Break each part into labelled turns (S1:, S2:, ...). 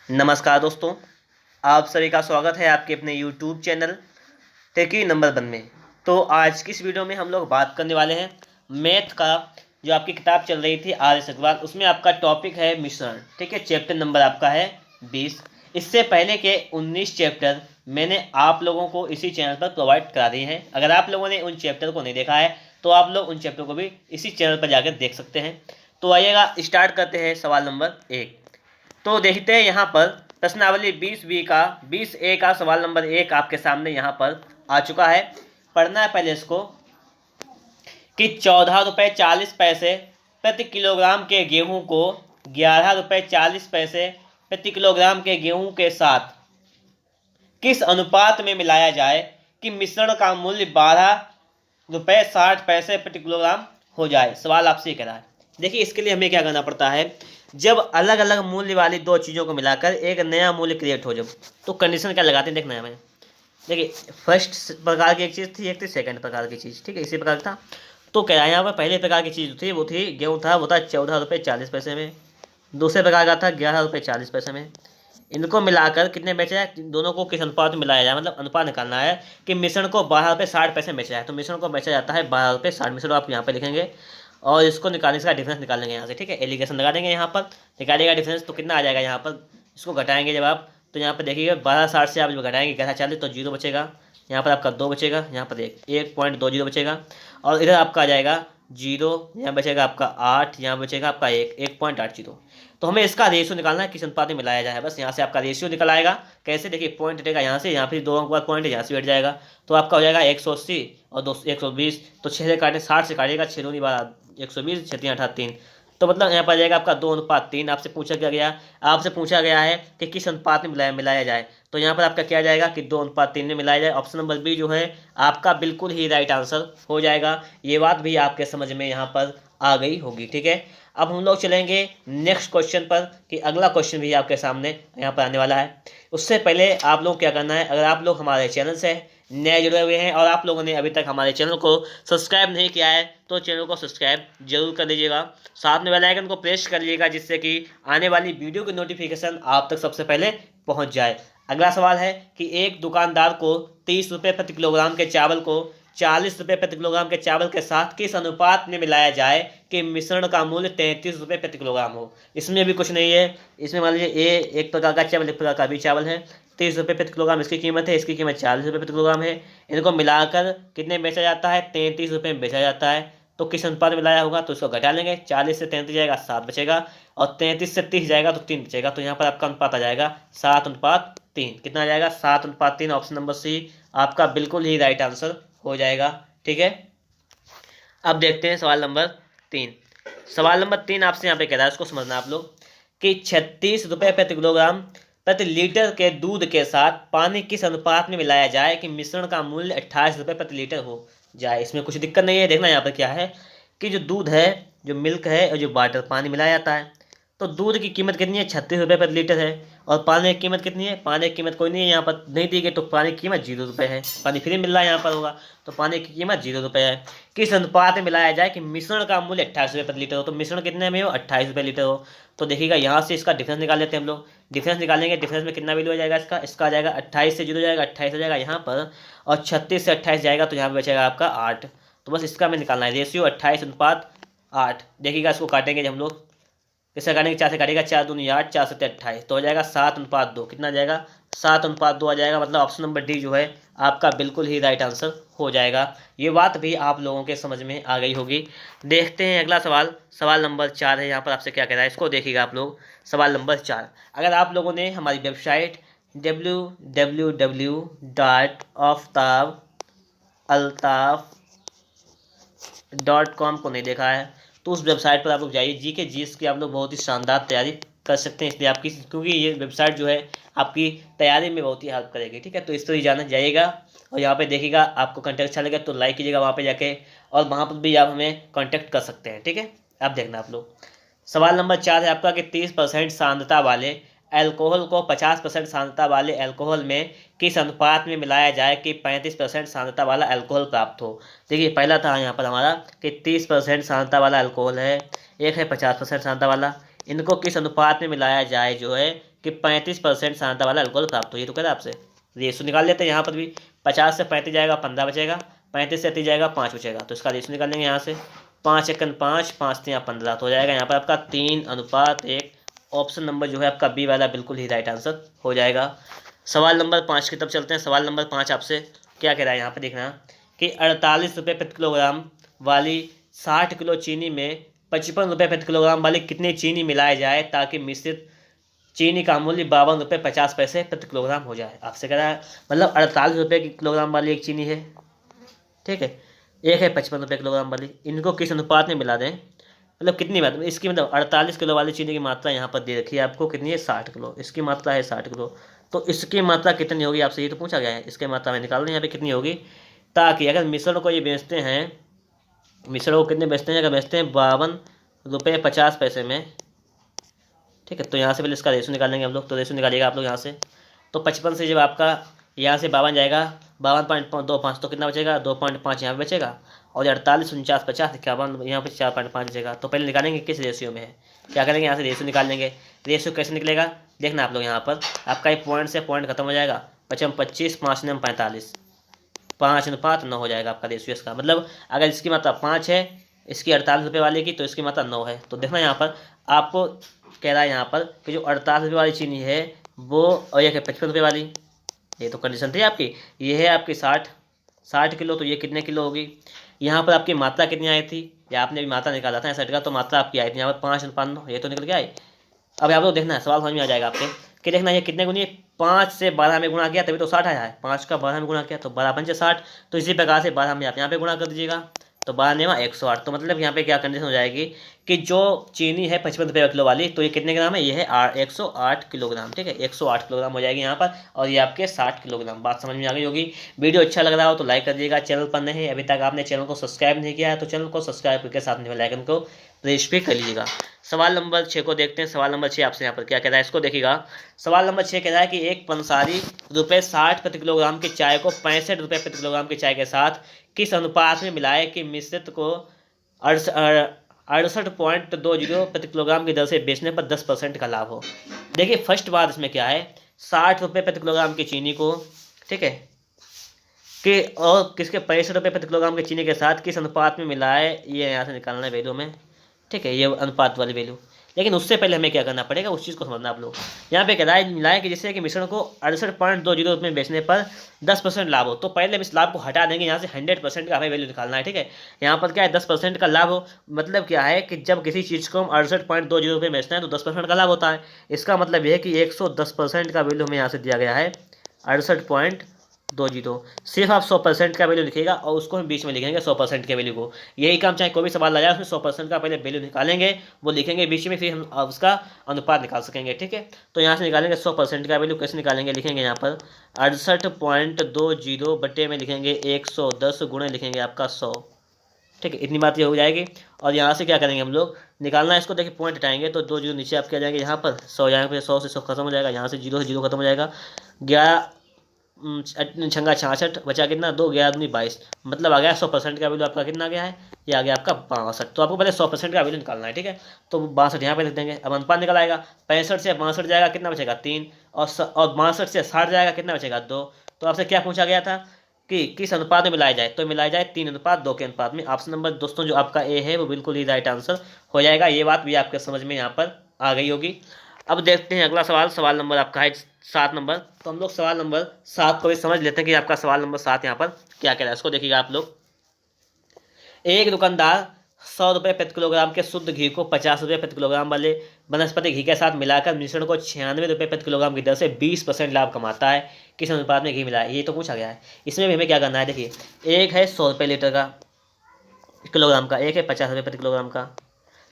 S1: नमस्कार दोस्तों, आप सभी का स्वागत है आपके अपने YouTube चैनल टेकी नंबर 1 में। तो आज की इस वीडियो में हम लोग बात करने वाले हैं मैथ का। जो आपकी किताब चल रही थी आर.एस. अग्रवाल, उसमें आपका टॉपिक है मिश्रण। ठीक है, चैप्टर नंबर आपका है 20। इससे पहले के 19 चैप्टर मैंने आप लोगों को इसी चैनल पर प्रोवाइड करा दिए हैं। अगर आप लोगों ने उन चैप्टर को नहीं देखा है तो आप लोग उन चैप्टर को भी इसी चैनल पर जाकर देख सकते हैं। तो आइएगा स्टार्ट करते हैं सवाल नंबर 1। तो देखते हैं यहाँ पर प्रश्नावली 20 का 20A का सवाल नंबर 1 आपके सामने यहाँ पर आ चुका है। पढ़ना है पहले इसको कि 14 रुपये 40 पैसे प्रति किलोग्राम के गेहूं को 11 रुपये 40 पैसे प्रति किलोग्राम के गेहूं के साथ किस अनुपात में मिलाया जाए कि मिश्रण का मूल्य 12 रुपये 60 पैसे प्रति किलोग्राम हो जाए। सवाल आपसे ये कह रहा है। देखिए, इसके लिए हमें क्या करना पड़ता है, जब अलग अलग मूल्य वाली दो चीज़ों को मिलाकर एक नया मूल्य क्रिएट हो, जब तो कंडीशन क्या लगाते हैं देखना है हमें। देखिए, फर्स्ट प्रकार की एक चीज़ थी, एक थी सेकंड प्रकार की चीज़। ठीक है, इसी प्रकार था। तो क्या है, यहाँ पर पहले प्रकार की चीज़ थी वो थी गेहूँ था, वो था 14 रुपये 40 पैसे में। दूसरे प्रकार का था 11 रुपये 40 पैसे में। इनको मिलाकर कितने बेचा है, दोनों को किस अनुपात में मिलाया जाए, मतलब अनुपात निकालना है कि मिश्रण को 12 रुपये 60 पैसे में बेचा है। तो मिश्रण को बेचा जाता है 12 रुपये 60। मिश्रण आप यहाँ पे लिखेंगे और इसको निकालने का डिफरेंस निकालेंगे यहाँ से। ठीक है, एलिगेशन लगा देंगे यहाँ पर, निकालेगा डिफरेंस तो कितना आ जाएगा यहाँ पर। इसको घटाएंगे जब आप, तो यहाँ पर देखिएगा 1260 से आप जब घटाएंगे 1140 तो 0 बचेगा। यहाँ पर आपका 2 बचेगा, यहाँ पर 1.20 बचेगा और इधर आपका आ जाएगा 0, यहाँ बचेगा आपका 8, यहाँ बचेगा आपका 1.80। तो हमें इसका रेशियो निकालना है, किस अनुपात में मिलाया जाए। बस यहाँ से आपका रेशियो निकल आएगा। कैसे, देखिए पॉइंट हटेगा यहाँ से, यहाँ फिर 2 अंक बाद पॉइंट यहाँ से हट जाएगा। तो आपका हो जाएगा 180 और 120। तो 6 से काटे 60 से काटेगा, 6 दूनी 12 120, 6 3 3। तो मतलब यहाँ पर आ जाएगा आपका 2:3। आपसे पूछा गया है कि किस अनुपात में मिलाया जाए। तो यहाँ पर आपका क्या जाएगा कि 2:3 में मिलाया जाए। ऑप्शन नंबर बी जो है आपका बिल्कुल ही राइट आंसर हो जाएगा। ये बात भी आपके समझ में यहाँ पर आ गई होगी। ठीक है, अब हम लोग चलेंगे नेक्स्ट क्वेश्चन पर कि अगला क्वेश्चन भी आपके सामने यहाँ पर आने वाला है। उससे पहले आप लोग क्या करना है, अगर आप लोग हमारे चैनल से नए जुड़े हुए हैं और आप लोगों ने अभी तक हमारे चैनल को सब्सक्राइब नहीं किया है तो चैनल को सब्सक्राइब जरूर कर लीजिएगा। साथ में बेल आइकन को प्रेस कर लीजिएगा जिससे कि आने वाली वीडियो की नोटिफिकेशन आप तक सबसे पहले पहुंच जाए। अगला सवाल है कि एक दुकानदार को 30 रुपये प्रति किलोग्राम के चावल को 40 रुपये प्रति किलोग्राम के चावल के साथ किस अनुपात में मिलाया जाए कि मिश्रण का मूल्य 33 रुपये प्रति किलोग्राम हो। इसमें भी कुछ नहीं है। इसमें मान लीजिए ए एक प्रकार का चावल, एक प्रकार का भी चावल है। 30 रुपये प्रति किलोग्राम इसकी कीमत है, इसकी कीमत 40 रुपये प्रति किलोग्राम है। इनको मिलाकर कितने बेचा जाता है, 33 रुपये में बेचा जाता है। तो किस अनुपात में मिलाया होगा, तो इसको घटा लेंगे। 40 से 33 जाएगा 7 बचेगा और 33 से 30 जाएगा तो 3 बचेगा। तो यहाँ पर आपका अनुपात आ जाएगा 7:3। कितना आ जाएगा, 7:3। ऑप्शन नंबर सी आपका बिल्कुल ही राइट आंसर हो जाएगा। ठीक है, अब देखते हैं सवाल नंबर 3। सवाल नंबर 3 आपसे यहाँ पे कह रहा है, उसको समझना आप लोग कि 36 रुपये प्रति किलोग्राम प्रति लीटर के दूध के साथ पानी किस अनुपात में मिलाया जाए कि मिश्रण का मूल्य 28 रुपये प्रति लीटर हो जाए। इसमें कुछ दिक्कत नहीं है। देखना यहाँ पर क्या है कि जो दूध है, जो मिल्क है और जो वाटर पानी मिलाया जाता है। तो दूध की कीमत कितनी है, 36 रुपये प्रति लीटर है। और पानी की कीमत कितनी है, पानी की कीमत कोई नहीं है, यहाँ पर नहीं दी गई। तो पानी की कीमत 0 रुपये है। पानी फ्री मिल रहा है यहाँ पर होगा, तो पानी की कीमत 0 रुपये है। किस अनुपात में मिलाया जाए कि मिश्रण का मूल्य 28 रुपये प्रति लीटर हो। तो मिश्रण कितने में हो, 28 रुपये लीटर हो। तो देखिएगा यहाँ से इसका डिफरेंस निकाल लेते हैं हम लोग। डिफरेंस निकालेंगे, डिफरेंस में कितना वैल्यू आ जाएगा इसका आ जाएगा 28 से 0 जाएगा, 28 हो जाएगा यहाँ पर, और 36 से 28 जाएगा तो यहाँ पर बचेगा आपका 8। तो बस इसका हमें निकालना है रेशियो 28:8। देखिएगा इसको काटेंगे जब हम लोग, किससे काटेंगे, 4 से काटेगा, 4 दूनी 8, 4 से 28 तो हो जाएगा 7:2। कितना आ जाएगा, 7:2 आ जाएगा। मतलब ऑप्शन नंबर डी जो है आपका बिल्कुल ही राइट आंसर हो जाएगा। ये बात भी आप लोगों के समझ में आ गई होगी। देखते हैं अगला सवाल। सवाल नंबर 4 है। यहाँ पर आपसे क्या कह रहा है, इसको देखिएगा आप लोग। सवाल नंबर 4, अगर आप लोगों ने हमारी वेबसाइट www.altaafaltaf.com को नहीं देखा है तो उस वेबसाइट पर आप लोग जाइए। जीके जीएस की आप लोग बहुत ही शानदार तैयारी कर सकते हैं इसलिए आपकी, क्योंकि ये वेबसाइट जो है आपकी तैयारी में बहुत ही हेल्प करेगी। ठीक है, तो इस तरह जाइएगा और यहाँ पे देखिएगा। आपको कंटेक्ट अच्छा लगे तो लाइक कीजिएगा वहाँ पे जाके, और वहाँ पर भी आप हमें कांटेक्ट कर सकते हैं। ठीक है, अब देखना आप लोग। सवाल नंबर 4 है आपका कि 30% सांद्रता वाले अल्कोहल को 50% सांद्रता वाले अल्कोहल में किस अनुपात में मिलाया जाए कि 35% सांद्रता वाला अल्कोहल प्राप्त हो। देखिए पहला था यहाँ पर हमारा कि 30% सांद्रता वाला अल्कोहल है, एक है 50% सांद्रता वाला। इनको किस अनुपात में मिलाया जाए जो है कि 35% सांद्रता वाला अल्कोहल प्राप्त हो। ये तो कह रहा है आपसे। रेशो निकाल लेते हैं यहाँ पर भी। 50 से 35 जाएगा 15 बचेगा, 35 से 30 जाएगा 5 बचेगा। तो इसका रेशो निकाल लेंगे यहाँ से। 5 एकन 5, 5 3 15, तो हो जाएगा यहाँ पर आपका 3:1। ऑप्शन नंबर जो है आपका बी वाला बिल्कुल ही राइट आंसर हो जाएगा। सवाल नंबर 5 की तरफ चलते हैं। सवाल नंबर 5 आपसे क्या कह रहा है यहाँ पर देखना कि 48 रुपये प्रति किलोग्राम वाली 60 किलो चीनी में 55 रुपये प्रति किलोग्राम वाली कितनी चीनी मिलाया जाए ताकि मिश्रित चीनी का मूल्य 52 रुपये 50 पैसे प्रति किलोग्राम हो जाए। आपसे कह रहा है मतलब 48 रुपये की किलोग्राम वाली एक चीनी है, ठीक है, एक है 55 रुपये किलोग्राम वाली। इनको किस अनुपात में मिला दें, मतलब कितनी बात इसकी, मतलब 48 किलो वाली चीनी की मात्रा यहाँ पर दे रखी है आपको, कितनी है 60 किलो, इसकी मात्रा है 60 किलो। तो इसकी मात्रा कितनी होगी आपसे ये तो पूछा गया है। इसकी मात्रा में निकालना यहाँ पे कितनी होगी, ताकि अगर मिश्रण को ये बेचते हैं, मिश्रण को कितने बेचते हैं, अगर बेचते हैं 52 रुपये 50 पैसे में, ठीक है, तो यहाँ से पहले इसका रेशो निकालेंगे हम लोग। तो रेशो निकालिएगा आप लोग यहाँ से। तो 55 से जब आपका यहाँ से 52 जाएगा, 52.25, तो कितना बचेगा 2.5 यहाँ पे बचेगा, और 48 49 50 51 यहाँ पे 4.5 बचेगा। तो पहले निकालेंगे किस रेशियो में है, क्या करेंगे यहाँ से रेशियो निकाल लेंगे। रेशियो कैसे निकलेगा देखना आप लोग यहाँ पर, आपका एक पॉइंट से पॉइंट खत्म हो जाएगा, 55 25 5 9 45, 5:9 हो जाएगा आपका रेशियो इसका। मतलब अगर इसकी मात्रा 5 है इसकी 48 रुपये वाले की, तो इसकी मात्रा 9 है। तो देखना यहाँ पर आपको कह रहा है यहाँ पर कि जो 48 रुपये वाली चीनी है वो, और एक है 55 रुपये वाली, ये तो कंडीशन थी आपकी। ये है आपकी 60 किलो, तो ये कितने किलो होगी। यहाँ पर आपकी मात्रा कितनी आई थी, या आपने भी मात्रा निकाला था 60 का, तो मात्रा आपकी आई थी यहाँ पर 5 ये तो निकल के आई। अब आप लोग देखना है, सवाल समझ में आ जाएगा आपके कि देखना ये कितने गुनी, 5 से 12 में गुणा किया तभी तो 60 आया है। 5 का 12 में गुणा किया तो 12 पंचे 60, तो इसी प्रकार से 12 में आप यहाँ पे गुणा कर दीजिएगा, तो 12 नेवा 108। तो मतलब यहाँ पे क्या कंडीशन हो जाएगी कि जो चीनी है 55 रुपये किलो वाली, तो ये कितने ग्राम है, ये है 108 किलोग्राम, ठीक है, 108 किलोग्राम हो जाएगी यहाँ पर, और ये आपके 60 किलोग्राम। बात समझ में आ गई होगी। वीडियो अच्छा लग रहा हो तो लाइक कर दीजिएगा। चैनल पर नहीं अभी तक आपने चैनल को सब्सक्राइब नहीं किया है तो चैनल को सब्सक्राइब करके साथ में बेल आइकन को प्रेस भी कर लीजिएगा। सवाल नंबर 6 को देखते हैं। सवाल नंबर 6 आपसे यहाँ पर क्या कह रहा है, इसको देखिएगा। सवाल नंबर 6 कह रहा है कि एक पंसारी ₹60 प्रति किलोग्राम की चाय को 65 रुपये प्रति किलोग्राम की चाय के साथ किस अनुपात में मिलाए कि मिश्रित को 68.20 प्रति किलोग्राम की दर से बेचने पर 10% का लाभ हो। देखिए फर्स्ट बात इसमें क्या है, 60 रुपये प्रति किलोग्राम की चीनी को, ठीक है, कि और किसके 65 रुपये प्रति किलोग्राम की चीनी के साथ किस अनुपात में मिलाए, ये यहाँ से निकालना है वैल्यू में, ठीक है, ये अनुपात वाली वैल्यू। लेकिन उससे पहले हमें क्या करना पड़ेगा, उस चीज़ को समझना आप लोग। यहाँ पे कह रहा है मिलाएं कि जिससे कि मिश्रण को 68.20 में बेचने पर 10% लाभ हो। तो पहले हम इस लाभ को हटा देंगे, यहाँ से 100% का हमें वैल्यू निकालना है, ठीक है। यहाँ पर क्या है 10% का लाभ हो, मतलब क्या है कि जब किसी चीज़ को हम 68.20 में बेचना है तो 10% का लाभ होता है। इसका मतलब यह है कि 110% का वैल्यू हमें यहाँ से दिया गया है 68.20। सिर्फ आप 100% का वैल्यू लिखिएगा और उसको हम बीच में लिखेंगे 100% के वैल्यू को। यही काम चाहे कोई भी सवाल आया उसमें 100% का पहले वैल्यू निकालेंगे, वो लिखेंगे बीच में, फिर हम उसका अनुपात निकाल सकेंगे, ठीक है। तो यहाँ से निकालेंगे 100% का वैल्यू, कैसे निकालेंगे, लिखेंगे यहाँ पर 68.20 बटे में लिखेंगे 110 गुणे लिखेंगे आपका 100, ठीक है, इतनी बात ये हो जाएगी। और यहाँ से क्या करेंगे हम लोग, निकालना है इसको, देखिए पॉइंट हटाएंगे तो 2 जीरो नीचे आप क्या जाएंगे, यहाँ पर 100 जाएंगे, 100 से 100 खत्म हो जाएगा, यहाँ से 0 से 0 खत्म हो जाएगा, 11 छंगा 66 बचा कितना 2, 11 दूनी 22, मतलब आ गया 100% का वैल्यू आपका कितना आ गया है, ये आ गया आपका 62। तो आपको पहले 100% का वैल्यू निकालना है, ठीक है। तो 62 यहाँ पे लिख देंगे। अब अनुपात निकल आएगा, 65 से 62 जाएगा कितना बचेगा 3, और 62 से 60 जाएगा कितना बचेगा 2। तो आपसे क्या पूछा गया था कि किस अनुपात में मिलाया जाए, तो मिलाया जाए 3:2 के अनुपात में। ऑप्शन नंबर दोस्तों जो आपका ए है वो बिल्कुल ही राइट आंसर हो जाएगा। ये बात भी आपके समझ में यहाँ पर आ गई होगी। अब देखते हैं अगला सवाल। सवाल नंबर आपका है 7 नंबर। तो हम लोग सवाल नंबर 7 को भी समझ लेते हैं कि आपका सवाल नंबर 7 यहाँ पर क्या कह रहा है, इसको देखिएगा आप लोग। एक दुकानदार 100 रुपये प्रति किलोग्राम के शुद्ध घी को 50 रुपये प्रति किलोग्राम वाले वनस्पति घी के साथ मिलाकर मिश्रण को 96 रुपये प्रति किलोग्राम की दर से 20% लाभ कमाता है, किस अनुपात में घी मिला है, ये तो पूछा गया है। इसमें भी हमें क्या करना है, देखिए एक है 100 रुपये लीटर का किलोग्राम का, एक है 50 रुपये प्रति किलोग्राम का,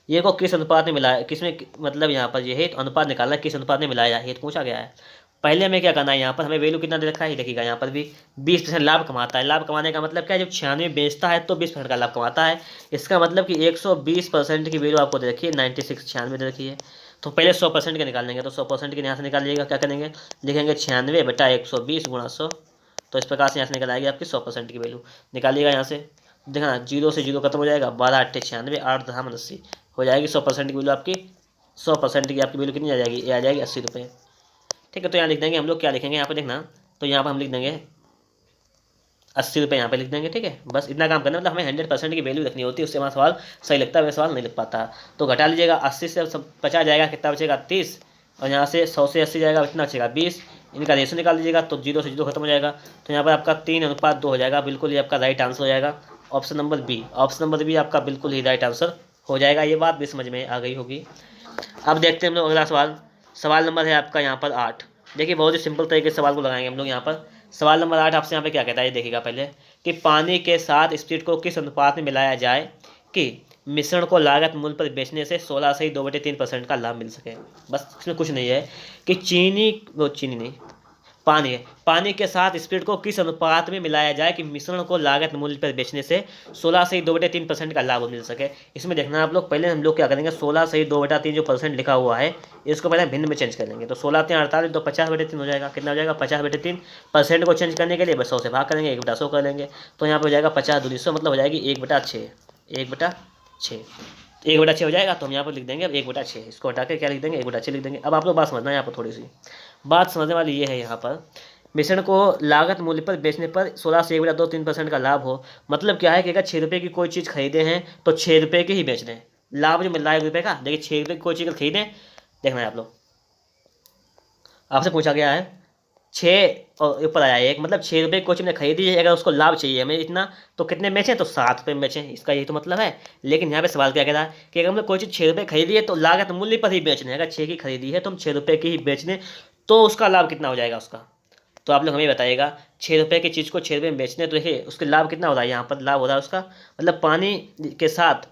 S1: ये को किस अनुपात में मिलाया, किसमें मतलब यहाँ पर ये है तो अनुपात निकालना किस अनुपात में मिलाया है, ये तो पूछा गया है। पहले हमें क्या करना है, यहाँ पर हमें वैल्यू कितना दे रखा है देखिएगा, यहाँ पर भी 20% लाभ कमाता है। लाभ कमाने का मतलब क्या है, जब 96 बेचता है तो 20% का लाभ कमाता है। इसका मतलब कि 120% की वैल्यू आपको दे रखी है, 96 96 दे रखी है। तो पहले 100% के निकालेंगे, तो 100% के यहाँ से निकालिएगा, क्या करेंगे, लिखेंगे 96 बटा 120 गुणा 100। तो इस प्रकार से यहाँ से निकल आएगी आपकी 100% की वैल्यू। निकालिएगा यहाँ से, देखना 0 से 0 खत्म हो जाएगा, 12 8 96, 8 10 80 हो जाएगी 100% की वैल्यू आपकी। 100% की आपकी वैल्यू कितनी आ जाएगी, ये आ जाएगी 80 रुपये। ठीक है। तो यहाँ लिख देंगे हम लोग, क्या लिखेंगे यहाँ पर देखना, तो यहाँ पर हम लिख देंगे 80 रुपये यहाँ पे लिख देंगे। ठीक है, बस इतना काम करना, मतलब हमें 100% की वैल्यू रखनी होती है, उससे हमारा सवाल सही लगता है, वह सवाल नहीं लग पाता। तो घटा लीजिएगा, 80 से 50 जाएगा, कितना बचेगा 30, और यहाँ से 100 से 80 जाएगा, कितना बचेगा 20। इनका रेशो निकाल लीजिएगा तो 0 से 0 खत्म हो जाएगा। तो यहाँ पर आपका 3:2 हो जाएगा, बिल्कुल ये आपका राइट आंसर हो जाएगा। Option number B, option number B आपका बिल्कुल ही राइट आंसर हो जाएगा। ये बात भी समझ में आ गई होगी। अब देखते हैं हम लोग अगला सवाल। सवाल नंबर है आपका यहाँ पर 8। देखिए बहुत ही सिंपल तरीके से सवाल को लगाएंगे हम लोग यहाँ पर। सवाल नंबर 8 आपसे यहाँ पे क्या कहता है, ये देखिएगा पहले, कि पानी के साथ स्प्रिट को किस अनुपात में मिलाया जाए कि मिश्रण को लागत मूल्य पर बेचने से 16 से 2/3% का लाभ मिल सके। बस इसमें कुछ नहीं है कि चीनी नहीं, पानी है, पानी के साथ स्प्रिट को किस अनुपात में मिलाया जाए कि मिश्रण को लागत मूल्य पर बेचने से 16 से 2/3% का लाभ मिल सके। इसमें देखना आप लोग, पहले हम लोग क्या करेंगे, 16 से 2/3 जो परसेंट लिखा हुआ है इसको पहले भिन्न में चेंज कर लेंगे। तो 16 3 48, तो 50/3 हो जाएगा। कितना हो जाएगा 50/3%। को चेंज करने के लिए बस 100 से भाग करेंगे, 1/100 कर लेंगे। तो यहाँ पर हो जाएगा 50 दूनी 100, मतलब हो जाएगी 1/6, 1/6 हो जाएगा। तो हम यहाँ पर लिख देंगे अब 1/6, इसको हटा के क्या लिख देंगे 1/6 लिख देंगे। अब आप लोग बात समझना, यहाँ पर थोड़ी सी बात समझने वाली ये है, यहाँ पर मिश्रण को लागत मूल्य पर बेचने पर 16 से 1/2-3% का लाभ हो। मतलब क्या है कि अगर 6 रुपये की कोई चीज़ खरीदे हैं तो 6 रुपये की ही बेच रहे हैं, लाभ जो मिल रहा है 1 रुपये का। देखिए 6 रुपये की कोई चीज़ खरीदें, देखना है आप लोग, आपसे पूछा गया है 6 और ऊपर आया है 1, मतलब 6 रुपये की कोई चीज़ ने खरीदी है, अगर उसको लाभ चाहिए हमें इतना, तो कितने बेचें, तो 7 रुपये में बेचें, इसका यही तो मतलब है। लेकिन यहाँ पे सवाल क्या कह रहा है कि अगर हमने कोई चीज़ 6 रुपये खरीदी है तो लागत मूल्य पर ही बेचना है। अगर 6 की खरीदी है तो हम 6 रुपये की ही बेचने, तो उसका लाभ कितना हो जाएगा उसका। तो आप लोग हमें बताइएगा, 6 रुपये की चीज़ को 6 रुपये में बेचने, तो देखिए उसके लाभ कितना हो रहा है, यहाँ पर लाभ हो रहा है उसका, मतलब पानी के साथ।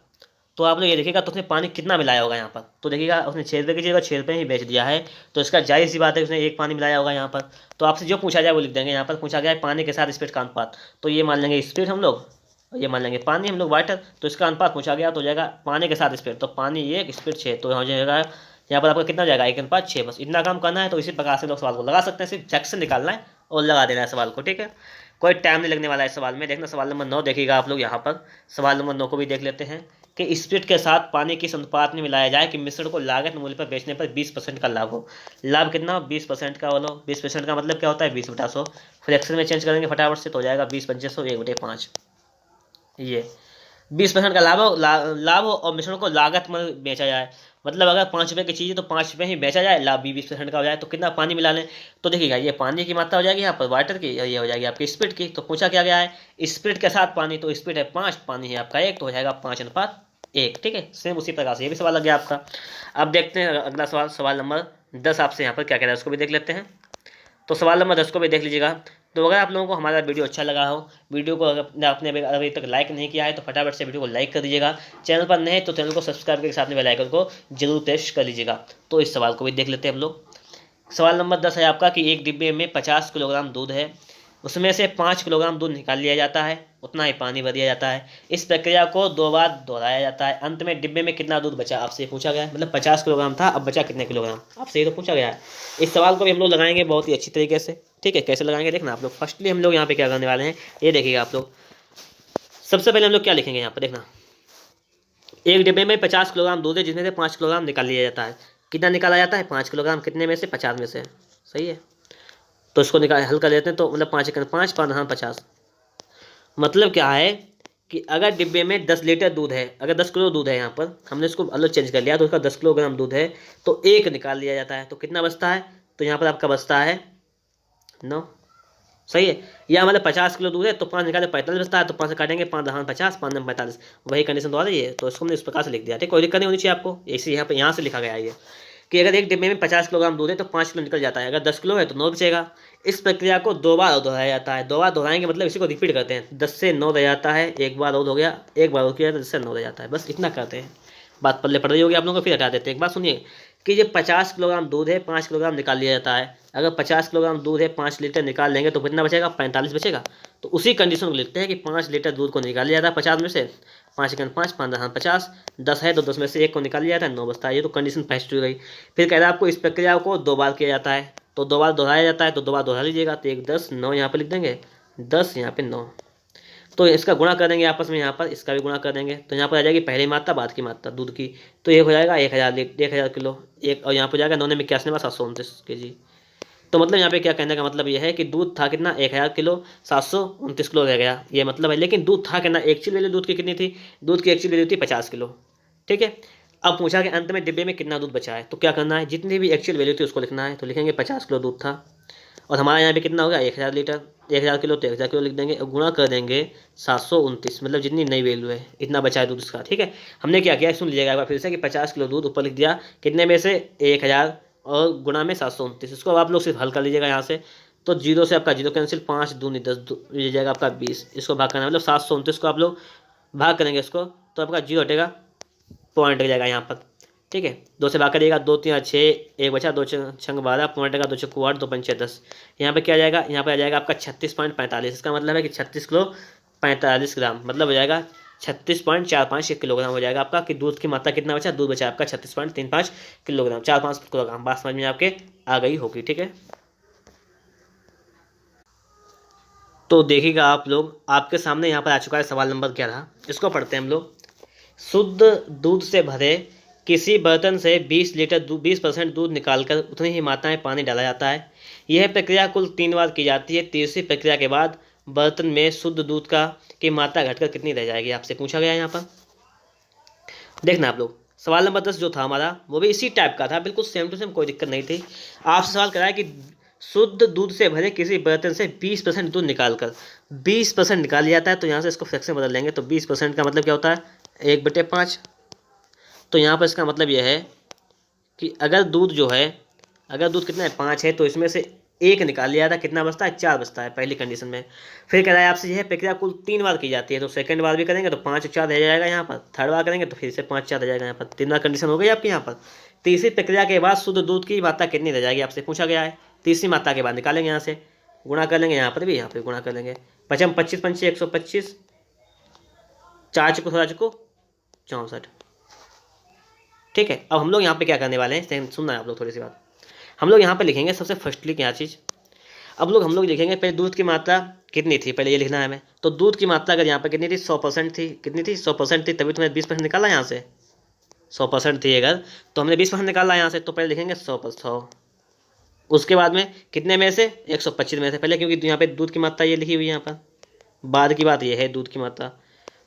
S1: तो आप लोग ये देखिएगा तो उसने पानी कितना मिलाया होगा यहाँ पर। तो देखिएगा उसने 6 रुपये की जगह 6 रुपये ही बेच दिया है, तो इसका जाहिर सी बात है उसने 1 पानी मिलाया होगा यहाँ पर। तो आपसे जो पूछा जाए वो लिख देंगे। यहाँ पर पूछा गया है पानी के साथ स्प्रिट का अनुपात, तो ये मान लेंगे स्प्रिट हम लोग, ये मान लेंगे पानी हम लोग वाटर। तो इसका अनुपात पूछा गया तो हो जाएगा पानी के साथ स्प्रिट, तो पानी 1 स्प्रिट 6, तो हो जाएगा यहाँ पर आपका कितना हो जाएगा 1:6। बस इतना काम करना है। तो इसी प्रकार से लोग सवाल को लगा सकते हैं, सिर्फ सेक्शन निकालना है और लगा देना है सवाल को। ठीक है, कोई टाइम नहीं लगने वाला है सवाल में। देखना सवाल नंबर 9 देखिएगा आप लोग, यहाँ पर सवाल नंबर 9 को भी देख लेते हैं कि स्प्रिट के साथ पानी किस अनुपात में मिलाया जाए कि मिश्रण को लागत मूल्य पर बेचने पर 20% का लाभ हो। लाभ कितना हो 20% का, बोलो 20% का मतलब क्या होता है 20/100। फ्रैक्शन में चेंज करेंगे फटाफट से, तो हो जाएगा 20×500 1/5। ये 20% का लाभ हो और मिश्रण को लागत में बेचा जाए, मतलब अगर 5 रुपये की चीज़ है तो 5 रुपये ही बेचा जाए, लाभ भी 20% का हो जाए। तो कितना पानी मिला लें, तो देखिएगा ये पानी की मात्रा हो जाएगी यहाँ पर वाटर की, ये हो जाएगी आपकी स्प्रिट की। तो पूछा क्या गया है स्प्रिट के साथ पानी, तो स्प्रिट है 5, पानी है आपका 1, तो हो जाएगा 5:1। ठीक है, सेम उसी प्रकार से ये भी सवाल लग गया आपका। अब देखते हैं अगला सवाल, सवाल नंबर 10 आपसे यहाँ पर क्या कह रहा है उसको भी देख लेते हैं। तो सवाल नंबर 10 को भी देख लीजिएगा। तो अगर आप लोगों को हमारा वीडियो अच्छा लगा हो, वीडियो को आपने अभी तक लाइक नहीं किया है तो फटाफट से वीडियो को लाइक कर दीजिएगा। चैनल पर नए हैं तो चैनल को सब्सक्राइब करके साथ में बेल आइकन को जरूर प्रेस कर लीजिएगा। तो इस सवाल को भी देख लेते हैं हम लोग। सवाल नंबर 10 है आपका कि एक डिब्बे में 50 किलोग्राम दूध है, उसमें से 5 किलोग्राम दूध निकाल लिया जाता है, उतना ही पानी भर दिया जाता है। इस प्रक्रिया को 2 बार दोहराया जाता है, अंत में डिब्बे में कितना दूध बचा आपसे पूछा गया है। मतलब 50 किलोग्राम था, अब बचा कितने किलोग्राम आपसे ये तो पूछा गया है। इस सवाल को भी हम लोग लगाएंगे बहुत ही अच्छी तरीके से। ठीक है, कैसे लगाएंगे देखना आप लोग। फर्स्टली हम लोग यहाँ पे क्या करने वाले हैं ये देखिएगा आप लोग। सबसे पहले हम लोग क्या लिखेंगे यहाँ पर देखना, एक डिब्बे में 50 किलोग्राम दूध है जिसमें से 5 किलोग्राम निकाल लिया जाता है। कितना निकाला जाता है 5 किलोग्राम, कितने में से 50 में से, सही है। तो इसको निकाल हल कर लेते हैं, तो मतलब 5 5 5 50, मतलब क्या है कि अगर डिब्बे में 10 लीटर दूध है, अगर 10 किलो दूध है, यहाँ पर हमने इसको अलग चेंज कर लिया तो उसका 10 किलोग्राम दूध है, तो 1 निकाल लिया जाता है। तो कितना बचता है, तो यहाँ पर आपका बचता है 9, सही है। या मतलब 50 किलो दूध है तो 5 निकाले 45 बचता है, तो 5 से काटेंगे 5 10 50 5 9 45, वही कंडीशन द्वारा ये। तो इसको हमने इस प्रकार से लिख दिया। ठीक, कोई दिक्कत नहीं होनी चाहिए आपको, ऐसे यहाँ से लिखा गया है ये कि अगर एक डिब्बे में 50 किलोग्राम दूध है तो 5 किलो निकल जाता है, अगर 10 किलो है तो 9 बचेगा। इस प्रक्रिया को 2 बार दोहराया जाता है। 2 बार दोहराएंगे मतलब इसी को रिपीट करते हैं, 10 से 9 रह जाता है, एक बार और हो गया, एक बार और किया तो 10 से 9 रह जाता है, बस इतना करते हैं। बात पल्ले पड़ रही होगी आप लोगों को, फिर हटा देते हैं। एक बात सुनिए कि ये 50 किलोग्राम दूध है, 5 किलोग्राम निकाल लिया जाता है। अगर 50 किलोग्राम दूध है 5 लीटर निकाल लेंगे तो कितना बचेगा 45 बचेगा। तो उसी कंडीशन को लिखते हैं कि 5 लीटर दूध को निकाल लिया जाता है 50 में से, 5 5 5 5 50, 10 है तो 10 में से 1 को निकाल लिया जाता है, 9 बचता है। ये तो कंडीशन फर्स्ट हो गई। फिर कह रहा है आपको इस प्रक्रिया को 2 बार किया जाता है, तो 2 बार दोहराया जाता है, तो 2 बार दोहरा लीजिएगा। तो 1 10 9 यहाँ पर लिख देंगे, 10 यहाँ पे 9, तो इसका गुणा कर देंगे आपस में, यहाँ पर इसका भी गुणा कर देंगे। तो यहाँ पर आ जाएगी पहली मात्रा बाद की मात्रा दूध की, तो एक हो जाएगा 1000 किलो एक, और यहाँ पर जाएगा 9 में 81 729 kg। तो मतलब यहाँ पे क्या कहने का मतलब ये है कि दूध था कितना 1000 किलो, 729 किलो रह गया, ये मतलब है। लेकिन दूध था कितना, एक्चुअल वैल्यू दूध की कितनी थी, दूध की एक्चुअल वैल्यू थी 50 किलो। ठीक है, अब पूछा कि अंत में डिब्बे में कितना दूध बचा है, तो क्या करना है, जितनी भी एक्चुअल वैल्यू थी उसको लिखना है। तो लिखेंगे 50 किलो दूध था, और हमारे यहाँ पे कितना होगा 1000 लीटर, 1000 किलो तो 1000 किलो लिख देंगे, और गुणा कर देंगे 729, मतलब जितनी नई वैल्यू है इतना बचा है दूध इसका। ठीक है, हमने क्या किया, सुन लीजिएगा एक बार फिर से, कि 50 किलो दूध ऊपर लिख दिया, कितने में से 1000 और गुणा में 729। इसको आप लोग सिर्फ हल कर लीजिएगा यहाँ से। तो जीरो से आपका जीरो कैंसिल, 5 दूनी 10, ये जाएगा आपका 20। इसको भाग करना मतलब 729 को आप लोग भाग करेंगे इसको, तो आपका जीरो हटेगा, पॉइंट लग जाएगा यहाँ पर। ठीक है, 2 से भाग करिएगा, 2 3 6, 1 बचा, 2 छंग 12, पॉइंट का 2 6 8, 2 5 6 10। यहाँ पे क्या आ जाएगा, यहाँ पे आ जाएगा आपका 36.45। इसका मतलब है कि 36 किलो 45 ग्राम, मतलब हो जाएगा 36.45 किलोग्राम हो जाएगा आपका। कि दूध की मात्रा कितना बचा, दूध बचा आपका 36.35 किलोग्राम, 4-5 किलोग्राम। बात समझ में आपके आ गई होगी। ठीक है, तो देखिएगा आप लोग, आपके सामने यहाँ पर आ चुका है सवाल नंबर 11। इसको पढ़ते हैं हम लोग। शुद्ध दूध से भरे किसी बर्तन से 20% दूध निकालकर उतनी ही मात्रा में पानी डाला जाता है। यह प्रक्रिया कुल 3 बार की जाती है। तीसरी प्रक्रिया के बाद बर्तन में शुद्ध दूध की मात्रा घटकर कितनी रह जाएगी, आपसे पूछा गया है यहाँ पर। देखना आप लोग, सवाल नंबर 10 जो था हमारा वो भी इसी टाइप का था, बिल्कुल सेम टू सेम, कोई दिक्कत नहीं थी। आपसे सवाल कराया कि शुद्ध दूध से भरे किसी बर्तन से 20% दूध निकालकर, 20% निकाल लिया जाता है, तो यहाँ से इसको फ्रैक्शन बदल लेंगे। तो 20% का मतलब क्या होता है, 1/5। तो यहाँ पर इसका मतलब यह है कि अगर दूध जो है, अगर दूध कितना है 5 है, तो इसमें से 1 निकाल लिया था, कितना बचता है, 4 बचता है पहली कंडीशन में। फिर कह रहा है आपसे यह प्रक्रिया कुल 3 बार की जाती है। तो सेकंड बार भी करेंगे तो 5 और 4 रह जाएगा यहाँ पर, थर्ड बार करेंगे तो फिर से 5 4 रह जाएगा यहाँ पर, 3 बार कंडीशन हो गई आपकी यहाँ पर। तीसरी प्रक्रिया के बाद शुद्ध दूध की मात्रा कितनी रह जाएगी, आपसे पूछा गया है। तीसरी मात्रा के बाद निकालेंगे यहाँ से, गुणा कर लेंगे, यहाँ पर भी यहाँ पर गुणा कर लेंगे। पचम 25 पंचे 125, 4 चुको 16 चुको 64। ठीक है, अब हम लोग यहाँ पे क्या करने वाले हैं, सुनना है आप लोग थोड़ी सी बात। हम लोग यहाँ पे लिखेंगे सबसे फर्स्टली क्या चीज़, अब लोग हम लोग लिखेंगे पहले दूध की मात्रा कितनी थी, पहले ये लिखना है हमें। तो दूध की मात्रा अगर यहाँ पे कितनी थी, 100% थी, कितनी थी 100% थी, तभी तो मैंने 20% निकाला यहाँ से। 100% थी अगर, तो हमने 20% निकाला यहाँ से, तो पहले लिखेंगे 100%। उसके बाद में कितने में से, 125 में से पहले, क्योंकि यहाँ पे दूध की मात्रा ये लिखी हुई है यहाँ पर, बाद की बात ये है दूध की मात्रा।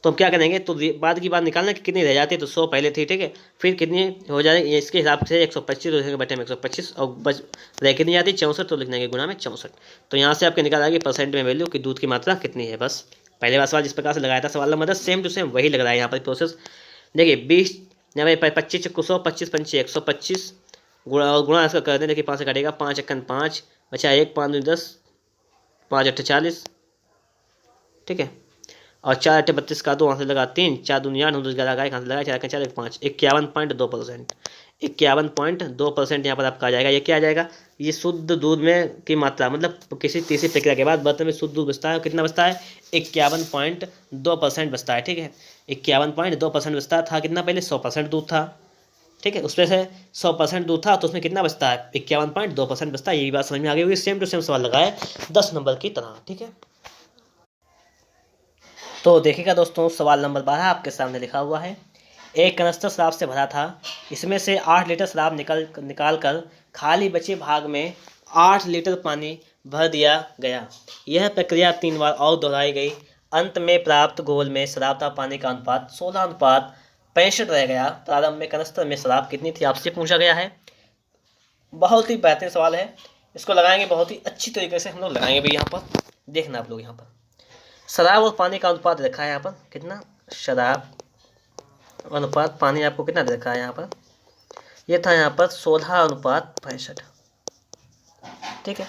S1: तो हम क्या करेंगे, तो बाद की बात निकालना कि कितनी रह जाती है, तो 100 पहले थी। ठीक है, फिर कितनी हो जाएगी इसके हिसाब से 125, तो लिखेंगे बटे में 125, और बच रह कितनी जाती है 64, तो लिख देंगे गुणा में 64। तो यहाँ से आपके निकाल आएगी परसेंट में वैल्यू कि दूध की मात्रा कितनी है। बस पहले बार सवाल जिस प्रकार से लगाया था सवाल नंबर 10, सेम टू सेम वही लग रहा है यहाँ पर प्रोसेस। देखिए 20 25 100, 25 पंचे 125, गुणा इसका कर दें। देखिए 5 से काटेगा, 5 1 5 बचा 1, 5 2 10, 5 8 40। ठीक है, और 4 8 32 का 2 वहाँ से लगा 3, 4 दूनी 8, 9 लगा 1 लगा 4 4 1 5, 51.2%। 51.2% यहाँ पर आपका आ जाएगा। ये क्या आ जाएगा, ये शुद्ध दूध में की मात्रा, मतलब किसी तीसरी प्रक्रिया के बाद बर्तन में शुद्ध दूध बचता है, कितना बचता है, 51.2% बचता है। ठीक है, 51.2% बचता था, कितना पहले 100% दूध था। ठीक है, उसमें से 100% दूध था, तो उसमें कितना बचता है, 51.2% बचता है। यही बात समझ में आ गई होगी, सेम टू सेम सवाल लगाए 10 नंबर की तरह। ठीक है, तो देखिएगा दोस्तों, सवाल नंबर 12 आपके सामने लिखा हुआ है। एक कनस्तर शराब से भरा था, इसमें से 8 लीटर शराब निकाल कर खाली बचे भाग में 8 लीटर पानी भर दिया गया। यह प्रक्रिया 3 बार और दोहराई गई। अंत में प्राप्त घोल में शराब तथा पानी का अनुपात 16:65 रह गया। प्रारंभ में कनस्तर में शराब कितनी थी, आपसे पूछा गया है। बहुत ही बेहतरीन सवाल है, इसको लगाएंगे बहुत ही अच्छी तरीके से हम लोग लगाएंगे भी। यहाँ पर देखना आप लोग, यहाँ पर शराब और पानी का अनुपात रखा है यहाँ पर, कितना, शराब अनुपात पानी आपको कितना रखा है यहाँ पर, ये था यहाँ पर 16:65। ठीक है,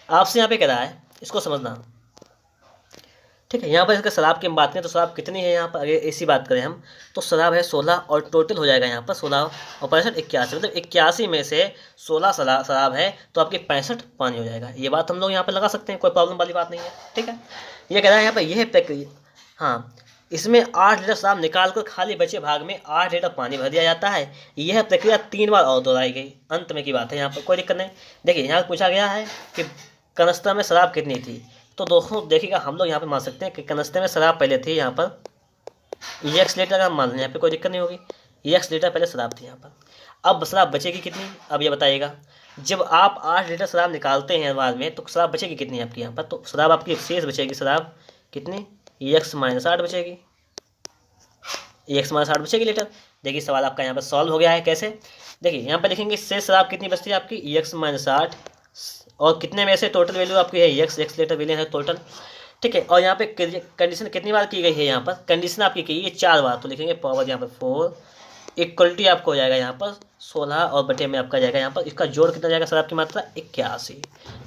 S1: आपसे यहाँ पे कह रहा है, इसको समझना। ठीक है, यहाँ पर इसका शराब की हम बात करें तो शराब कितनी है यहाँ पर, अगर ऐसी बात करें हम, तो शराब है 16, और टोटल हो जाएगा यहाँ पर 16 और 65 81, मतलब 81 में से 16 शराब है, तो आपके 65 पानी हो जाएगा। ये बात हम लोग यहाँ पर लगा सकते हैं, कोई प्रॉब्लम वाली बात नहीं है। ठीक है, ये कह रहा है यहाँ पर यह प्रक्रिया, हाँ, इसमें 8 लीटर शराब निकाल कर खाली बचे भाग में 8 लीटर पानी भर दिया जाता है। यह प्रक्रिया 3 बार और दोहराई गई। अंत में की बात है, यहाँ पर कोई दिक्कत नहीं। देखिए यहाँ पूछा गया है कि कनस्तर में शराब कितनी थी, तो दोस्तों देखिएगा हम लोग यहाँ पे मान सकते हैं कि कनस्तर में शराब पहले थी यहाँ पर x लीटर, का मान लें, यहाँ पे कोई दिक्कत नहीं होगी। x लीटर पहले शराब थी यहाँ पर। अब शराब बचेगी कितनी, अब ये बताइएगा। जब आप 8 लीटर शराब निकालते हैं बाद में तो शराब बचेगी कितनी आपकी यहाँ पर, तो शराब आपकी शेष बचेगी शराब कितनी, x-8 बचेगी, x-8 बचेगी लीटर। देखिए सवाल आपका यहाँ पर सॉल्व हो गया है। कैसे, देखिए यहाँ पर लिखेंगे शेष शराब कितनी बचती है आपकी x-8, और कितने में से टोटल वैल्यू आपकी है x लीटर वैल्यू है टोटल, ठीक है। और यहाँ पे कंडीशन कितनी बार की गई है, यहाँ पर कंडीशन आपकी की है 4 बार, तो लिखेंगे पावर यहाँ पर 4 इक्वलिटी आपको हो जाएगा यहाँ पर 16 और बटे में आपका जाएगा यहाँ पर इसका जोड़ कितना जाएगा शराब की मात्रा 81।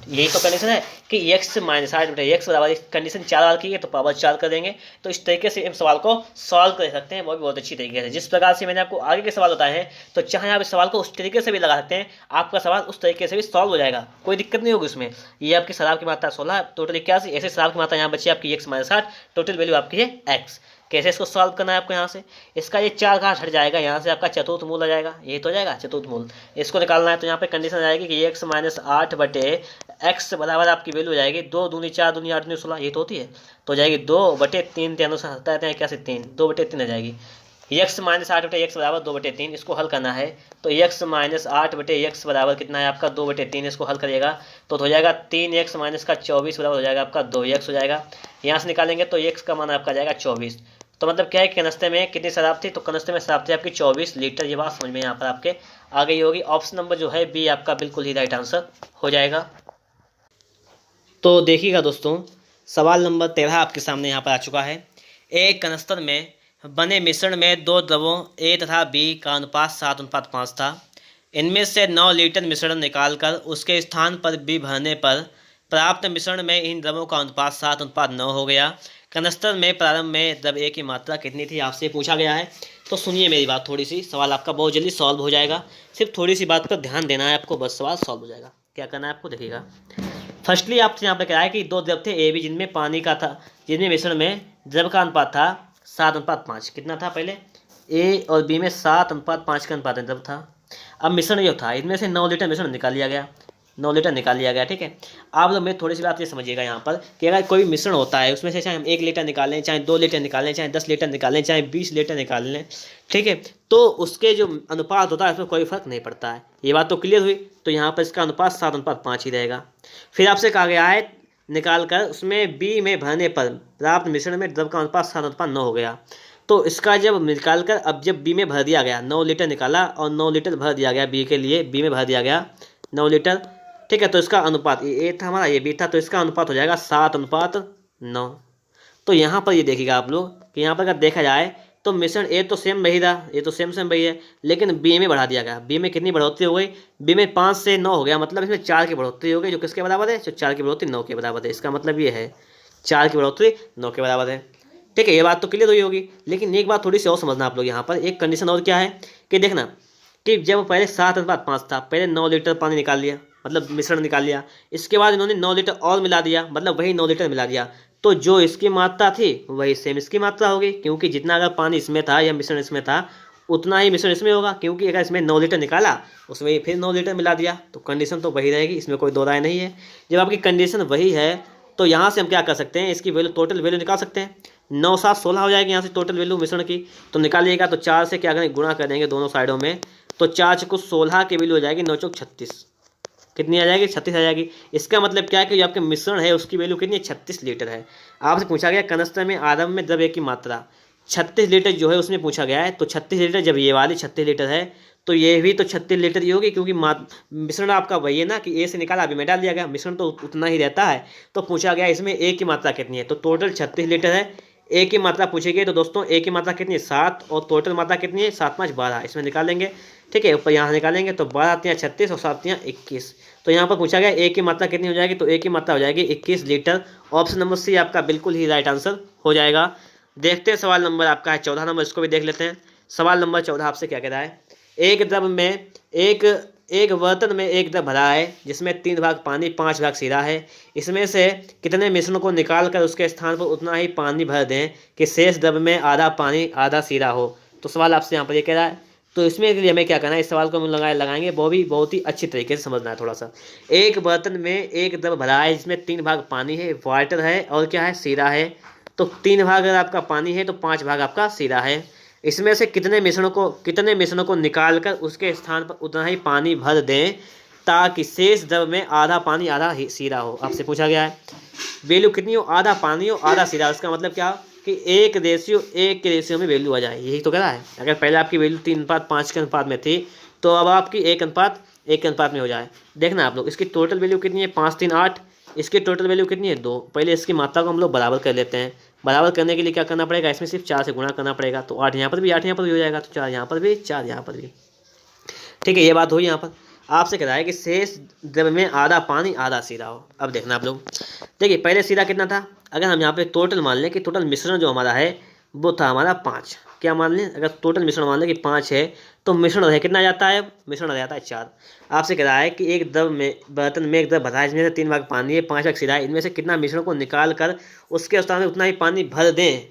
S1: यही तो कंडीशन है कि x-8 बटे x बराबर, कंडीशन 4 बार की है तो पावर 4 कर देंगे। तो इस तरीके से हम सवाल को सॉल्व कर सकते हैं, वो भी बहुत अच्छी तरीके से। जिस प्रकार से मैंने आपको आगे के सवाल बताए हैं, तो चाहे आप इस सवाल को उस तरीके से भी लगा सकते हैं, आपका सवाल उस तरीके से भी सॉल्व हो जाएगा, कोई दिक्कत नहीं होगी उसमें। ये आपकी शराब की मात्रा 16 टोटल 81, ऐसे शराब की मात्रा यहाँ बची आपकी x-8, टोटल वैल्यू आपकी है x। कैसे इसको सॉल्व करना है आपको, यहाँ से इसका ये 4 घात हट जाएगा, यहाँ से आपका चतुर्थ मूल आ जाएगा, ये तो हो जाएगा चतुर्थ मूल। इसको निकालना है तो यहाँ पे कंडीशन आ जाएगी कि x-8 बटे x बराबर आपकी वैल्यू हो जाएगी 2 दूनी 4 दूनी 8 दूनी 16, ये तो होती है, तो हो जाएगी 2 बटे 3 के अनुसार हटता है क्या से 3, 2 बटे 3 आ जाएगी। x-8 बटे x बराबर 2 बटे 3, इसको हल करना है तो x-8 बटे x बराबर कितना है आपका 2 बटे 3, इसको हल करिएगा तो हो जाएगा 3x माइनस का 24 बराबर हो जाएगा आपका 2x हो जाएगा। यहाँ से निकालेंगे तो x का मान आपका जाएगा 24। तो मतलब क्या है, कनस्ते में कितनी शराब थी, तो कनस्ते में शराब थी आपकी 24 लीटर। ये बात समझ में यहाँ पर आपके आ गई होगी। ऑप्शन नंबर जो है बी आपका बिल्कुल ही राइट आंसर हो जाएगा। तो देखिएगा दोस्तों, सवाल नंबर 13 आपके सामने यहाँ पर आ चुका है। एक कनस्तर में बने मिश्रण में 2 द्रवों ए तथा बी का अनुपात 7:5 था। इनमें से 9 लीटर मिश्रण निकालकर उसके स्थान पर बी भरने पर प्राप्त मिश्रण में इन द्रवों का अनुपात 7:9 हो गया। कनस्तर में प्रारंभ में द्रव ए की मात्रा कितनी थी, आपसे पूछा गया है। तो सुनिए मेरी बात थोड़ी सी, सवाल आपका बहुत जल्दी सॉल्व हो जाएगा। सिर्फ थोड़ी सी बात पर ध्यान देना है आपको, बस सवाल सॉल्व हो जाएगा। क्या करना है आपको, देखिएगा। फर्स्टली आपसे यहाँ पर कह रहा है कि 2 द्रव थे ए बी, जिनमें पानी का था, जिनमें मिश्रण में द्रव का अनुपात था 7:5। कितना था पहले, ए और बी में 7:5 का अनुपात द्रव था। अब मिश्रण जो था, इनमें से 9 लीटर मिश्रण निकाल लिया गया, 9 लीटर निकाल लिया गया, ठीक है। आप लोग मेरी थोड़ी सी बात ये समझिएगा यहाँ पर कि अगर कोई मिश्रण होता है, उसमें से चाहे हम 1 लीटर निकालें, चाहे 2 लीटर निकालें, चाहे 10 लीटर निकालें, चाहे 20 लीटर निकाल लें, ठीक है, तो उसके जो अनुपात होता है उसमें कोई फर्क नहीं पड़ता है। ये बात तो क्लियर हुई। तो यहाँ पर इसका अनुपात 7:5 ही रहेगा। फिर आपसे कहा गया है निकाल कर उसमें बी में भरने पर प्राप्त मिश्रण में द्रव का अनुपात 7:9 हो गया। तो इसका जब निकाल कर अब जब बी में भर दिया गया, 9 लीटर निकाला और 9 लीटर भर दिया गया बी के लिए, बी में भर दिया गया 9 लीटर, ठीक है। तो इसका अनुपात ये ए था हमारा, ये बी था, तो इसका अनुपात हो जाएगा 7:9। तो यहाँ पर ये देखिएगा आप लोग कि यहाँ पर अगर देखा जाए तो मिश्रण ए तो सेम वही रहा, ये तो सेम वही है, लेकिन बी में बढ़ा दिया गया। बी में कितनी बढ़ोतरी हो गई, बी में 5 से 9 हो गया, मतलब इसमें 4 की बढ़ोतरी हो गई, जो किसके बराबर है, जो 4 की बढ़ोतरी 9 के बराबर है। इसका मतलब ये है 4 की बढ़ोतरी 9 के बराबर है, ठीक है। ये बात तो क्लियर हुई होगी। लेकिन एक बात थोड़ी सी और समझना आप लोग, यहाँ पर एक कंडीशन और क्या है कि देखना कि जब पहले 7:5 था, पहले 9 लीटर पानी निकाल लिया, मतलब मिश्रण निकाल लिया, इसके बाद इन्होंने 9 लीटर और मिला दिया, मतलब वही 9 लीटर मिला दिया, तो जो इसकी मात्रा थी वही सेम इसकी मात्रा होगी, क्योंकि जितना अगर पानी इसमें था या मिश्रण इसमें था उतना ही मिश्रण इसमें होगा, क्योंकि अगर इसमें 9 लीटर निकाला उसमें फिर 9 लीटर मिला दिया, तो कंडीशन तो वही रहेगी, इसमें कोई दो राय नहीं है। जब आपकी कंडीशन वही है तो यहाँ से हम क्या कर सकते हैं, इसकी वैल्यू टोटल वैल्यू निकाल सकते हैं। 9 7 16 हो जाएगी यहाँ से टोटल वैल्यू मिश्रण की, तो निकालिएगा तो 4 से क्या करेंगे, गुणा कर देंगे दोनों साइडों में, तो 4 को 16 की वैल्यू हो जाएगी 9 चौक 36, कितनी आ जाएगी, 36 आ जाएगी। इसका मतलब क्या है कि जो आपके मिश्रण है उसकी वैल्यू कितनी है, 36 लीटर है। आपसे पूछा गया कनस्तर में आरंभ में द्रव ए की मात्रा 36 लीटर जो है उसमें पूछा गया है, तो 36 लीटर जब ये वाली 36 लीटर है तो ये भी तो 36 लीटर ही होगी, क्योंकि मिश्रण आपका वही है ना कि ए से निकाला अभी में डाल दिया गया, मिश्रण तो उतना ही रहता है। तो पूछा गया इसमें ए की मात्रा कितनी है, तो टोटल 36 लीटर है। ए की मात्रा पूछी गई, तो दोस्तों ए की मात्रा कितनी है 7, और टोटल मात्रा कितनी है 7 5 12, इसमें निकालेंगे, ठीक है। ऊपर यहाँ निकालेंगे तो 12 आती है 36 और 7 21, तो यहाँ पर पूछा गया ए की मात्रा कितनी हो जाएगी, तो ए की मात्रा हो जाएगी 21 लीटर। ऑप्शन नंबर सी आपका बिल्कुल ही राइट आंसर हो जाएगा। देखते हैं सवाल नंबर आपका है 14 नंबर, इसको भी देख लेते हैं। सवाल नंबर 14 आपसे क्या कह रहा है, एक द्रव में एक बर्तन में एक द्रव भरा है जिसमें 3 भाग पानी 5 भाग सीरा है। इसमें से कितने मिश्रण को निकाल कर उसके स्थान पर उतना ही पानी भर दें कि शेष द्रव में आधा पानी आधा सीरा हो। तो सवाल आपसे यहाँ पर ये कह रहा है, तो इसमें के लिए हमें क्या करना है, इस सवाल को हम लगाएंगे, वो भी बहुत ही अच्छी तरीके से समझना है थोड़ा सा। एक बर्तन में एक द्रव भरा है जिसमें 3 भाग पानी है, वाटर है और क्या है, सीरा है। तो 3 भाग अगर आपका पानी है तो 5 भाग आपका सीरा है। इसमें से कितने मिश्रणों को निकाल कर उसके स्थान पर उतना ही पानी भर दें ताकि शेष द्रव में आधा पानी आधा शीरा हो। आपसे पूछा गया है वैल्यू कितनी हो, आधा पानी हो आधा शीरा। इसका मतलब क्या कि 1:1 के रेशियो में वैल्यू आ जाए, यही तो कह रहा है। अगर पहले आपकी वैल्यू 3:5 के अनुपात में थी तो अब आपकी 1:1 के अनुपात में हो जाए। देखना आप लोग इसकी टोटल वैल्यू कितनी है 5 3 8, इसकी टोटल वैल्यू कितनी है 2। पहले इसकी मात्रा को हम लोग बराबर कर लेते हैं। बराबर करने के लिए क्या करना पड़ेगा, इसमें सिर्फ 4 से गुणा करना पड़ेगा। तो 8 यहाँ पर भी 8 यहाँ पर भी हो जाएगा, तो 4 यहाँ पर भी 4 यहाँ पर भी। ठीक है, ये बात हुई। यहाँ पर आपसे कह रहा है कि शेष द्रव में आधा पानी आधा शीरा हो। अब देखना आप लोग, देखिए पहले शीरा कितना था, अगर हम यहाँ पे टोटल मान लें कि टोटल मिश्रण जो हमारा है वो था हमारा 5। क्या मान लें, अगर टोटल मिश्रण मान लें कि 5 है तो मिश्रण रह कितना जाता है, मिश्रण रह जाता है 4। आपसे कह रहा है कि एक द्रव में बर्तन में एक द्रव भरा है जिसमें से 3 भाग पानी है 5 भाग शीरा है, इनमें से कितना मिश्रण को निकाल कर उसके स्थान में उतना ही पानी भर दें।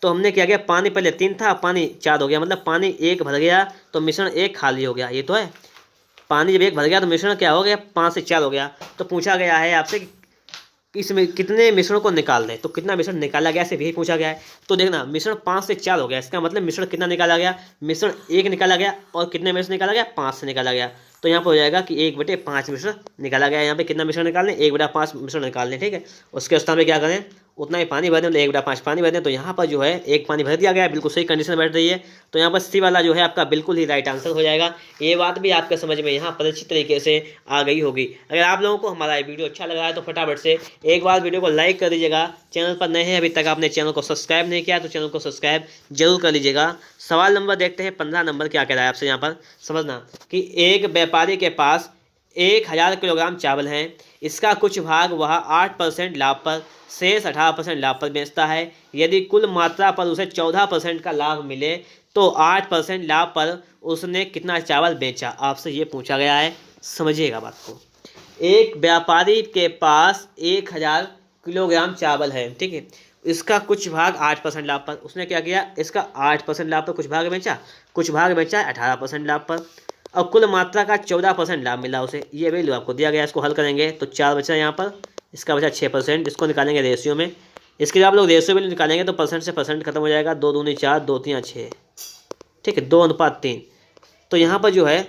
S1: तो हमने क्या किया, पानी पहले 3 था पानी 4 हो गया, मतलब पानी 1 भर गया तो मिश्रण 1 खाली हो गया। ये तो है, पानी जब 1 भर गया तो मिश्रण क्या हो गया 5 से 4 हो गया। तो पूछा गया है आपसे कि इसमें कितने मिश्रण को निकाल दें, तो कितना मिश्रण निकाला गया सिर्फ यही पूछा गया है। तो देखना मिश्रण 5 से 4 हो गया, इसका मतलब मिश्रण कितना निकाला गया, मिश्रण 1 निकाला गया। और कितने में से निकाला गया 5 से निकाला गया। तो यहाँ पर हो जाएगा कि 1/5 मिश्रण निकाला गया। यहाँ पे कितना मिश्रण निकाल लें 1/5 मिश्रण निकाल लें। ठीक है, उसके स्थान में क्या करें उतना ही पानी भर दें, 1/5 पानी भर दें। तो यहाँ पर जो है 1 पानी भर दिया गया है, बिल्कुल सही कंडीशन बैठ रही है। तो यहाँ पर सी वाला जो है आपका बिल्कुल ही राइट आंसर हो जाएगा। ये बात भी आपके समझ में यहाँ पर अच्छी तरीके से आ गई होगी। अगर आप लोगों को हमारा वीडियो अच्छा लग रहा है तो फटाफट से एक बार वीडियो को लाइक कर दीजिएगा। चैनल पर नए हैं अभी तक आपने चैनल को सब्सक्राइब नहीं किया तो चैनल को सब्सक्राइब जरूर कर लीजिएगा। सवाल नंबर देखते हैं 15 नंबर क्या कह रहा है आपसे। यहाँ पर समझना कि एक व्यापारी के पास 1000 किलोग्राम चावल हैं, इसका कुछ भाग वह 8% लाभ पर शेष 18% लाभ पर बेचता है। यदि कुल मात्रा पर उसे 14% का लाभ मिले तो 8% लाभ पर उसने कितना चावल बेचा। आपसे ये पूछा गया है, समझिएगा बात को। एक व्यापारी के पास 1000 किलोग्राम चावल है, ठीक है, इसका कुछ भाग 8% लाभ पर, उसने क्या किया इसका 8% लाभ पर कुछ भाग बेचा, कुछ भाग बेचा है 18% लाभ पर, और कुल मात्रा का 14% लाभ मिला उसे। ये वैल्यू आपको दिया गया, इसको हल करेंगे तो 4 बचा यहाँ पर, इसका बचा 6%, इसको निकालेंगे रेशियो में। इसके जब आप लोग रेशियो वैल्यू निकालेंगे तो परसेंट से परसेंट खत्म हो जाएगा, 2 दूनी 4 2 3 6, ठीक है, 2:3। तो यहाँ पर जो है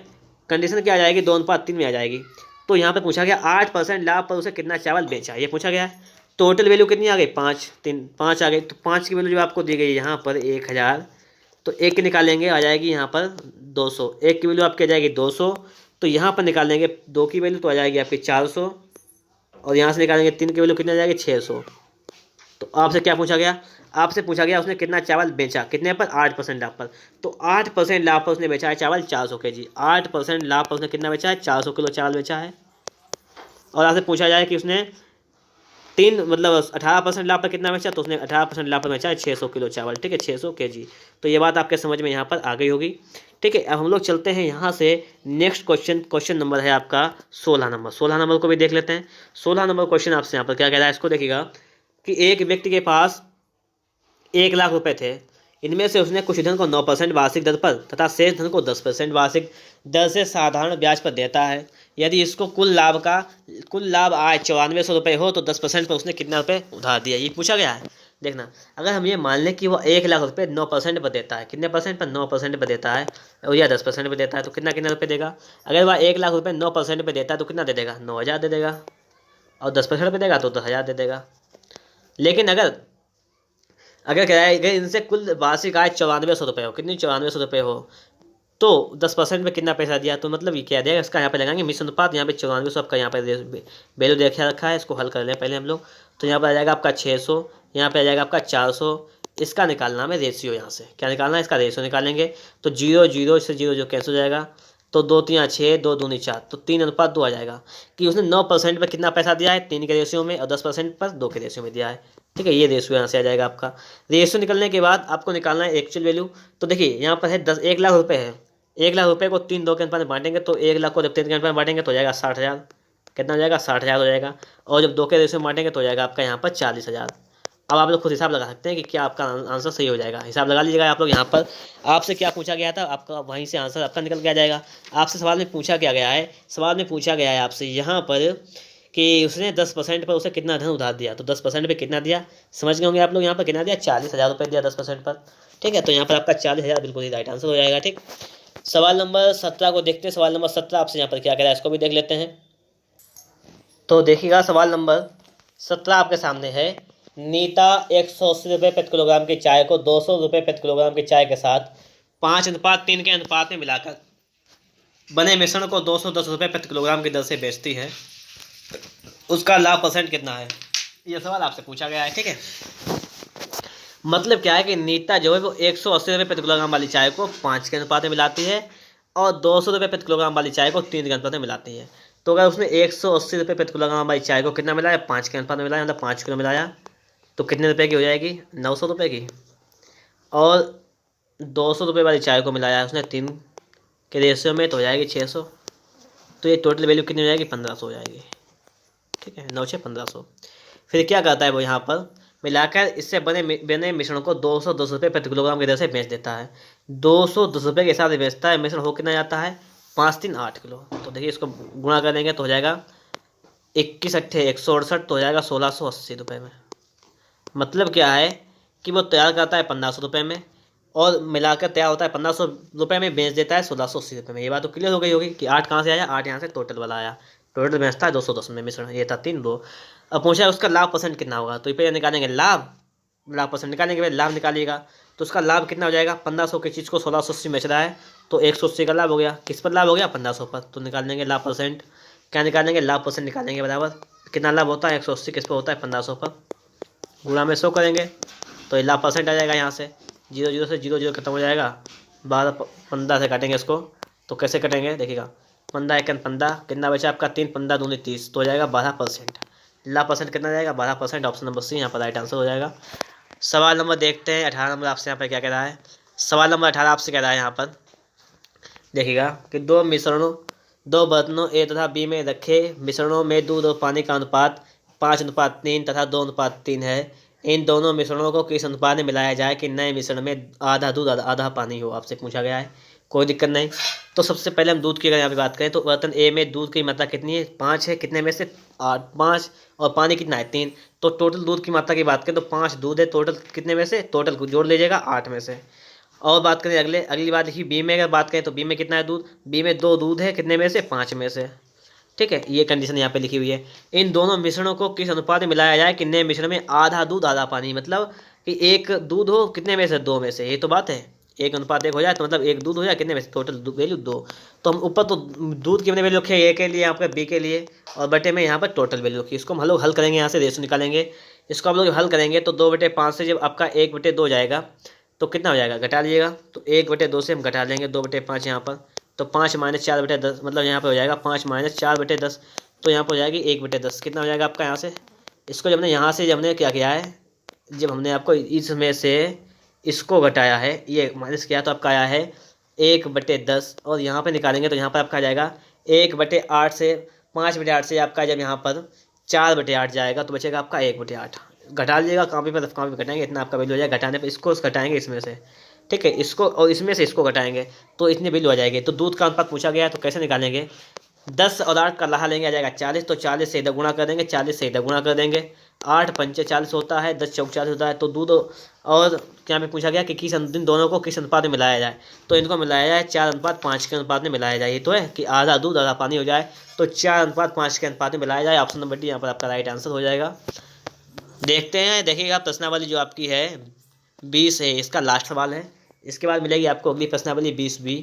S1: कंडीशन क्या आ जाएगी 2:3 में आ जाएगी। तो यहाँ पर पूछा गया 8% लाभ पर उसे कितना चावल बेचा, ये पूछा गया है। टोटल वैल्यू कितनी आ गई 5 आ गई। तो 5 की वैल्यू जो आपको दी गई यहाँ पर 1000, तो 1 निकालेंगे आ जाएगी यहाँ पर 200, 1 की वैल्यू आपकी आ जाएगी 200। तो यहाँ पर निकालेंगे 2 की वैल्यू तो आ जाएगी आपकी 400, और यहाँ से निकालेंगे 3 की वैल्यू कितनी आ जाएगी 600। तो आपसे क्या पूछा गया, आपसे पूछा गया उसने कितना चावल बेचा, कितने पर 8% लाभ पर। तो 8% लाभ पर उसने बेचा है चावल 400 kg। 8% लाभ पर उसने कितना बेचा है 400 किलो चावल बेचा है। और आपसे पूछा जाए कि उसने 18% लाभ पर कितना बेचा, तो उसने 18% लाभ पर बेचा है 600 किलो चावल, ठीक है, 600 kg। तो ये बात आपके समझ में यहाँ पर आ गई होगी। ठीक है, अब हम लोग चलते हैं यहाँ से नेक्स्ट क्वेश्चन नंबर है आपका 16 नंबर। 16 नंबर को भी देख लेते हैं। 16 नंबर क्वेश्चन आपसे यहाँ पर क्या कह रहा है, इसको देखिएगा कि एक व्यक्ति के पास 1 लाख रुपए थे, इनमें से उसने कुछ धन को 9% वार्षिक दर पर तथा शेष धन को 10% वार्षिक दर से साधारण ब्याज पर देता है। यदि इसको कुल लाभ आय 9400 रुपये हो तो 10% पर उसने कितना रुपये उधार दिया, ये पूछा गया है। देखना अगर हम ये मान लें कि वह 1 लाख रुपये 9% पर देता है, कितने परसेंट पर 9% पर देता है, और या 10% पर देता है, तो कितना रुपये देगा। अगर वह 1 लाख रुपये 9% पर देता है तो कितना दे देगा 9000 दे देगा, और 10% पर देगा तो 10,000 दे देगा। लेकिन अगर कह रहा है इनसे कुल वार्षिक आय 9400 रुपये हो, कितनी 9400 रुपये हो, तो 10% में कितना पैसा दिया, तो मतलब ये क्या देगा, इसका यहाँ पे लगाएंगे मिश्र अनुपात। यहाँ पे 9400 आपका यहाँ पे वैल्यू देखा रखा है, इसको हल कर लें पहले हम लोग। तो यहाँ पर आ जाएगा आपका 600, यहाँ पे आ जाएगा आपका 400। इसका निकालना है रेशियो, यहाँ से क्या निकालना है इसका रेशियो निकालेंगे। तो 0 से 0 कैंसिल हो जाएगा, तो 2 3 6 2 दूनी 4, तो 3:2 आ जाएगा कि उसने 9% पर कितना पैसा दिया है 3 के रेशियो में, और 10% पर 2 के रेशियो में दिया है। ठीक है, ये रेशियो यहाँ से आ जाएगा आपका। रेशियो निकलने के बाद आपको निकालना है एक्चुअल वैल्यू। तो देखिए यहाँ पर है 1 लाख रुपये है, 1 लाख रुपये को 3 2 के अनुपात में बांटेंगे, तो 1 लाख को जब 3 के अनुपात में बांटेंगे तो हो जाएगा 60,000। कितना हो जाएगा 60,000 हो जाएगा। और जब 2 के रेशियो में बांटेंगे तो हो जाएगा आपका यहाँ पर 40,000। अब आप लोग खुद हिसाब लगा सकते हैं कि क्या आपका आंसर सही हो जाएगा, हिसाब लगा लीजिएगा आप लोग। यहाँ पर आपसे क्या पूछा गया था, आपका वहीं से आंसर आपका निकल के आ जाएगा। आपसे सवाल में पूछा क्या गया है, सवाल में पूछा गया है आपसे यहाँ पर कि उसने 10% पर उसे कितना धन उधार दिया। तो 10% पे कितना दिया समझ गए होंगे आप लोग, यहाँ पर कितना दिया 40,000 रुपये दिया 10% पर। ठीक है, तो यहाँ पर आपका 40,000 बिल्कुल ही राइट आंसर हो जाएगा। ठीक, सवाल नंबर 17 को देखते हैं। सवाल नंबर 17 आपसे यहाँ पर क्या कह रहा है, इसको भी देख लेते हैं। तो देखिएगा, सवाल नंबर 17 आपके सामने है। नीता 180 रुपये प्रति किलोग्राम की चाय को 200 रुपये प्रति किलोग्राम की चाय के साथ 5:3 के अनुपात में मिलाकर बने मिश्रण को 210 रुपये प्रति किलोग्राम की दर से बेचती है। उसका लाभ परसेंट कितना है, यह सवाल आपसे पूछा गया है। ठीक है, मतलब क्या है कि नीता जो है वो 180 रुपये प्रति किलोग्राम वाली चाय को 5 के अनुपात में मिलाती है और 200 रुपये प्रति किलोग्राम वाली चाय को 3 के अनुपात में मिलाती है। तो अगर उसने 180 रुपये प्रति किलोग्राम वाली चाय को कितना मिलाया, 5 के अनुपात में मिलाया, मतलब 5 किलो मिलाया, तो कितने रुपए की हो जाएगी, 900 रुपये की। और 200 रुपये वाली चाय को मिलाया उसने 3 के रेशियो में, तो हो जाएगी 600। तो ये टोटल वैल्यू कितनी हो जाएगी, 1500 हो जाएगी। ठीक है, 9 6 1500। फिर क्या करता है वो, यहाँ पर मिलाकर इससे बने मिश्रण को 210 रुपये प्रति किलोग्राम की दर से बेच देता है। 210 रुपये के हिसाब से बेचता है। मिश्रण हो कितना जाता है, 5 3 8 किलो। तो देखिए इसको गुणा कर देंगे तो हो जाएगा 21 अट्ठे 168, तो हो जाएगा 1680 रुपये में। मतलब क्या है कि वो तैयार करता है 1500 रुपये में और मिलाकर तैयार होता है 1500 रुपये में, बेच देता है 1680 रुपये में। ये बात तो क्लियर हो गई होगी कि 8 कहाँ से आया, 8 यहाँ से टोटल वाला आया। टोटल बेचता है 210 में मिश्रण, ये था 3 2। अब पूछा है उसका लाभ परसेंट कितना होगा, तो ये निकालेंगे लाभ परसेंट निकालने के बाद लाभ निकालिएगा। तो उसका लाभ कितना हो जाएगा, 1500 की चीज़ को 1680 बेच रहा है तो 180 का लाभ हो गया। किस पर लाभ हो गया, 1500 पर। तो निकाल देंगे लाभ परसेंट। क्या निकालेंगे, लाभ परसेंट निकालेंगे बराबर कितना लाभ होता है, 180 किस पर होता है, 1500 पर। गुणा में 100 करेंगे तो ये लाभ परसेंट आ जाएगा। यहाँ से 0 0 से 0 0 खत्म हो जाएगा। 12 15 से काटेंगे इसको, तो कैसे कटेंगे देखिएगा, 15 1 15, कितना बचा आपका 3 15 दूनी 30, तो हो जाएगा 12%। लाभ परसेंट कितना जाएगा, 12%। ऑप्शन नंबर सी यहाँ पर राइट आंसर हो जाएगा। सवाल नंबर देखते हैं 18 नंबर आपसे यहाँ पर क्या कह रहा है। सवाल नंबर 18 आपसे कह रहा है यहाँ पर देखिएगा कि दो बर्तनों ए तथा बी में रखे मिश्रणों में दूध और पानी का अनुपात 5:3 तथा 2:3 है। इन दोनों मिश्रणों को किस अनुपात में मिलाया जाए कि नए मिश्रण में आधा दूध आधा पानी हो, आपसे पूछा गया है। कोई दिक्कत नहीं। तो सबसे पहले हम दूध की अगर यहाँ पे बात करें तो बर्तन ए में दूध की मात्रा कितनी है, 5 है, कितने में से 8 5, और पानी कितना है 3। तो टोटल दूध की मात्रा की बात करें तो 5 दूध है, टोटल कितने में से, टोटल जोड़ लीजिएगा 8 में से। और बात करें अगली बात देखिए, बी में अगर बात करें तो बी में कितना है दूध, बी में 2 दूध है, कितने में से, 5 में से। ठीक है, ये कंडीशन यहाँ पे लिखी हुई है। इन दोनों मिश्रणों को किस अनुपात में मिलाया जाए कि नए मिश्रण में आधा दूध आधा पानी, मतलब कि एक दूध हो कितने में से, 2 में से। ये तो बात है, 1:1 हो जाए तो मतलब एक दूध हो जाए, कितने में से, टोटल वैल्यू 2। तो हम ऊपर तो दूध की वैल्यू रखे ए के लिए, यहाँ पर बी के लिए, और बटे में यहाँ पर टोटल वैल्यू रखी। इसको हम लोग हल करेंगे, यहाँ से रेशो निकालेंगे। इसको हम लोग हल करेंगे तो 2/5 से जब आपका 1/2 जाएगा तो कितना हो जाएगा, घटा लीजिएगा। तो 1/2 से हम घटा लेंगे 2/5 यहाँ पर, तो 5 - 4/10, मतलब यहाँ पे हो जाएगा 5 - 4/10, तो यहाँ पर हो जाएगी 1/10। कितना हो जाएगा आपका यहाँ से। इसको जब हमने यहाँ से जब हमने क्या किया है, जब हमने आपको इसमें से इसको घटाया है, ये माइनस किया तो आपका आया है 1/10, और यहाँ पे निकालेंगे तो यहाँ पर आपका आ जाएगा 1/8 से 5/8 से आपका जब यहाँ पर 4/8 जाएगा तो बचेगा आपका 1/8। घटा लीजिएगा, कापी पर घटाएंगे, इतना आपका वैल्यू हो जाएगा। घटाने पर इसको घटाएंगे इसमें से, ठीक है, इसको और इसमें से इसको घटाएंगे तो इतनी वैल्यू आ जाएगी। तो दूध का अनुपात पूछा गया है तो कैसे निकालेंगे, 10 और 8 का लहा लेंगे, आ जाएगा 40, तो 40 से इधर गुणा कर देंगे, 40 से इधर गुणा कर देंगे। 8 पंचे 40 होता है, 10 चौक 40 होता है। तो दूध और क्या में पूछा गया कि इन दोनों को किस अनुपात में मिलाया जाए, तो इनको मिलाया जाए 4:5 के अनुपात में मिलाया जाए। ये तो है कि आधा दूध आधा पानी हो जाए, तो 4:5 के अनुपात में मिलाया जाए। ऑप्शन नंबर डी यहाँ पर आपका राइट आंसर हो जाएगा। देखते हैं, देखिएगा प्रश्नावली जो आपकी है 20 है, इसका लास्ट सवाल है। इसके बाद मिलेगी आपको अगली प्रश्नावली 20B।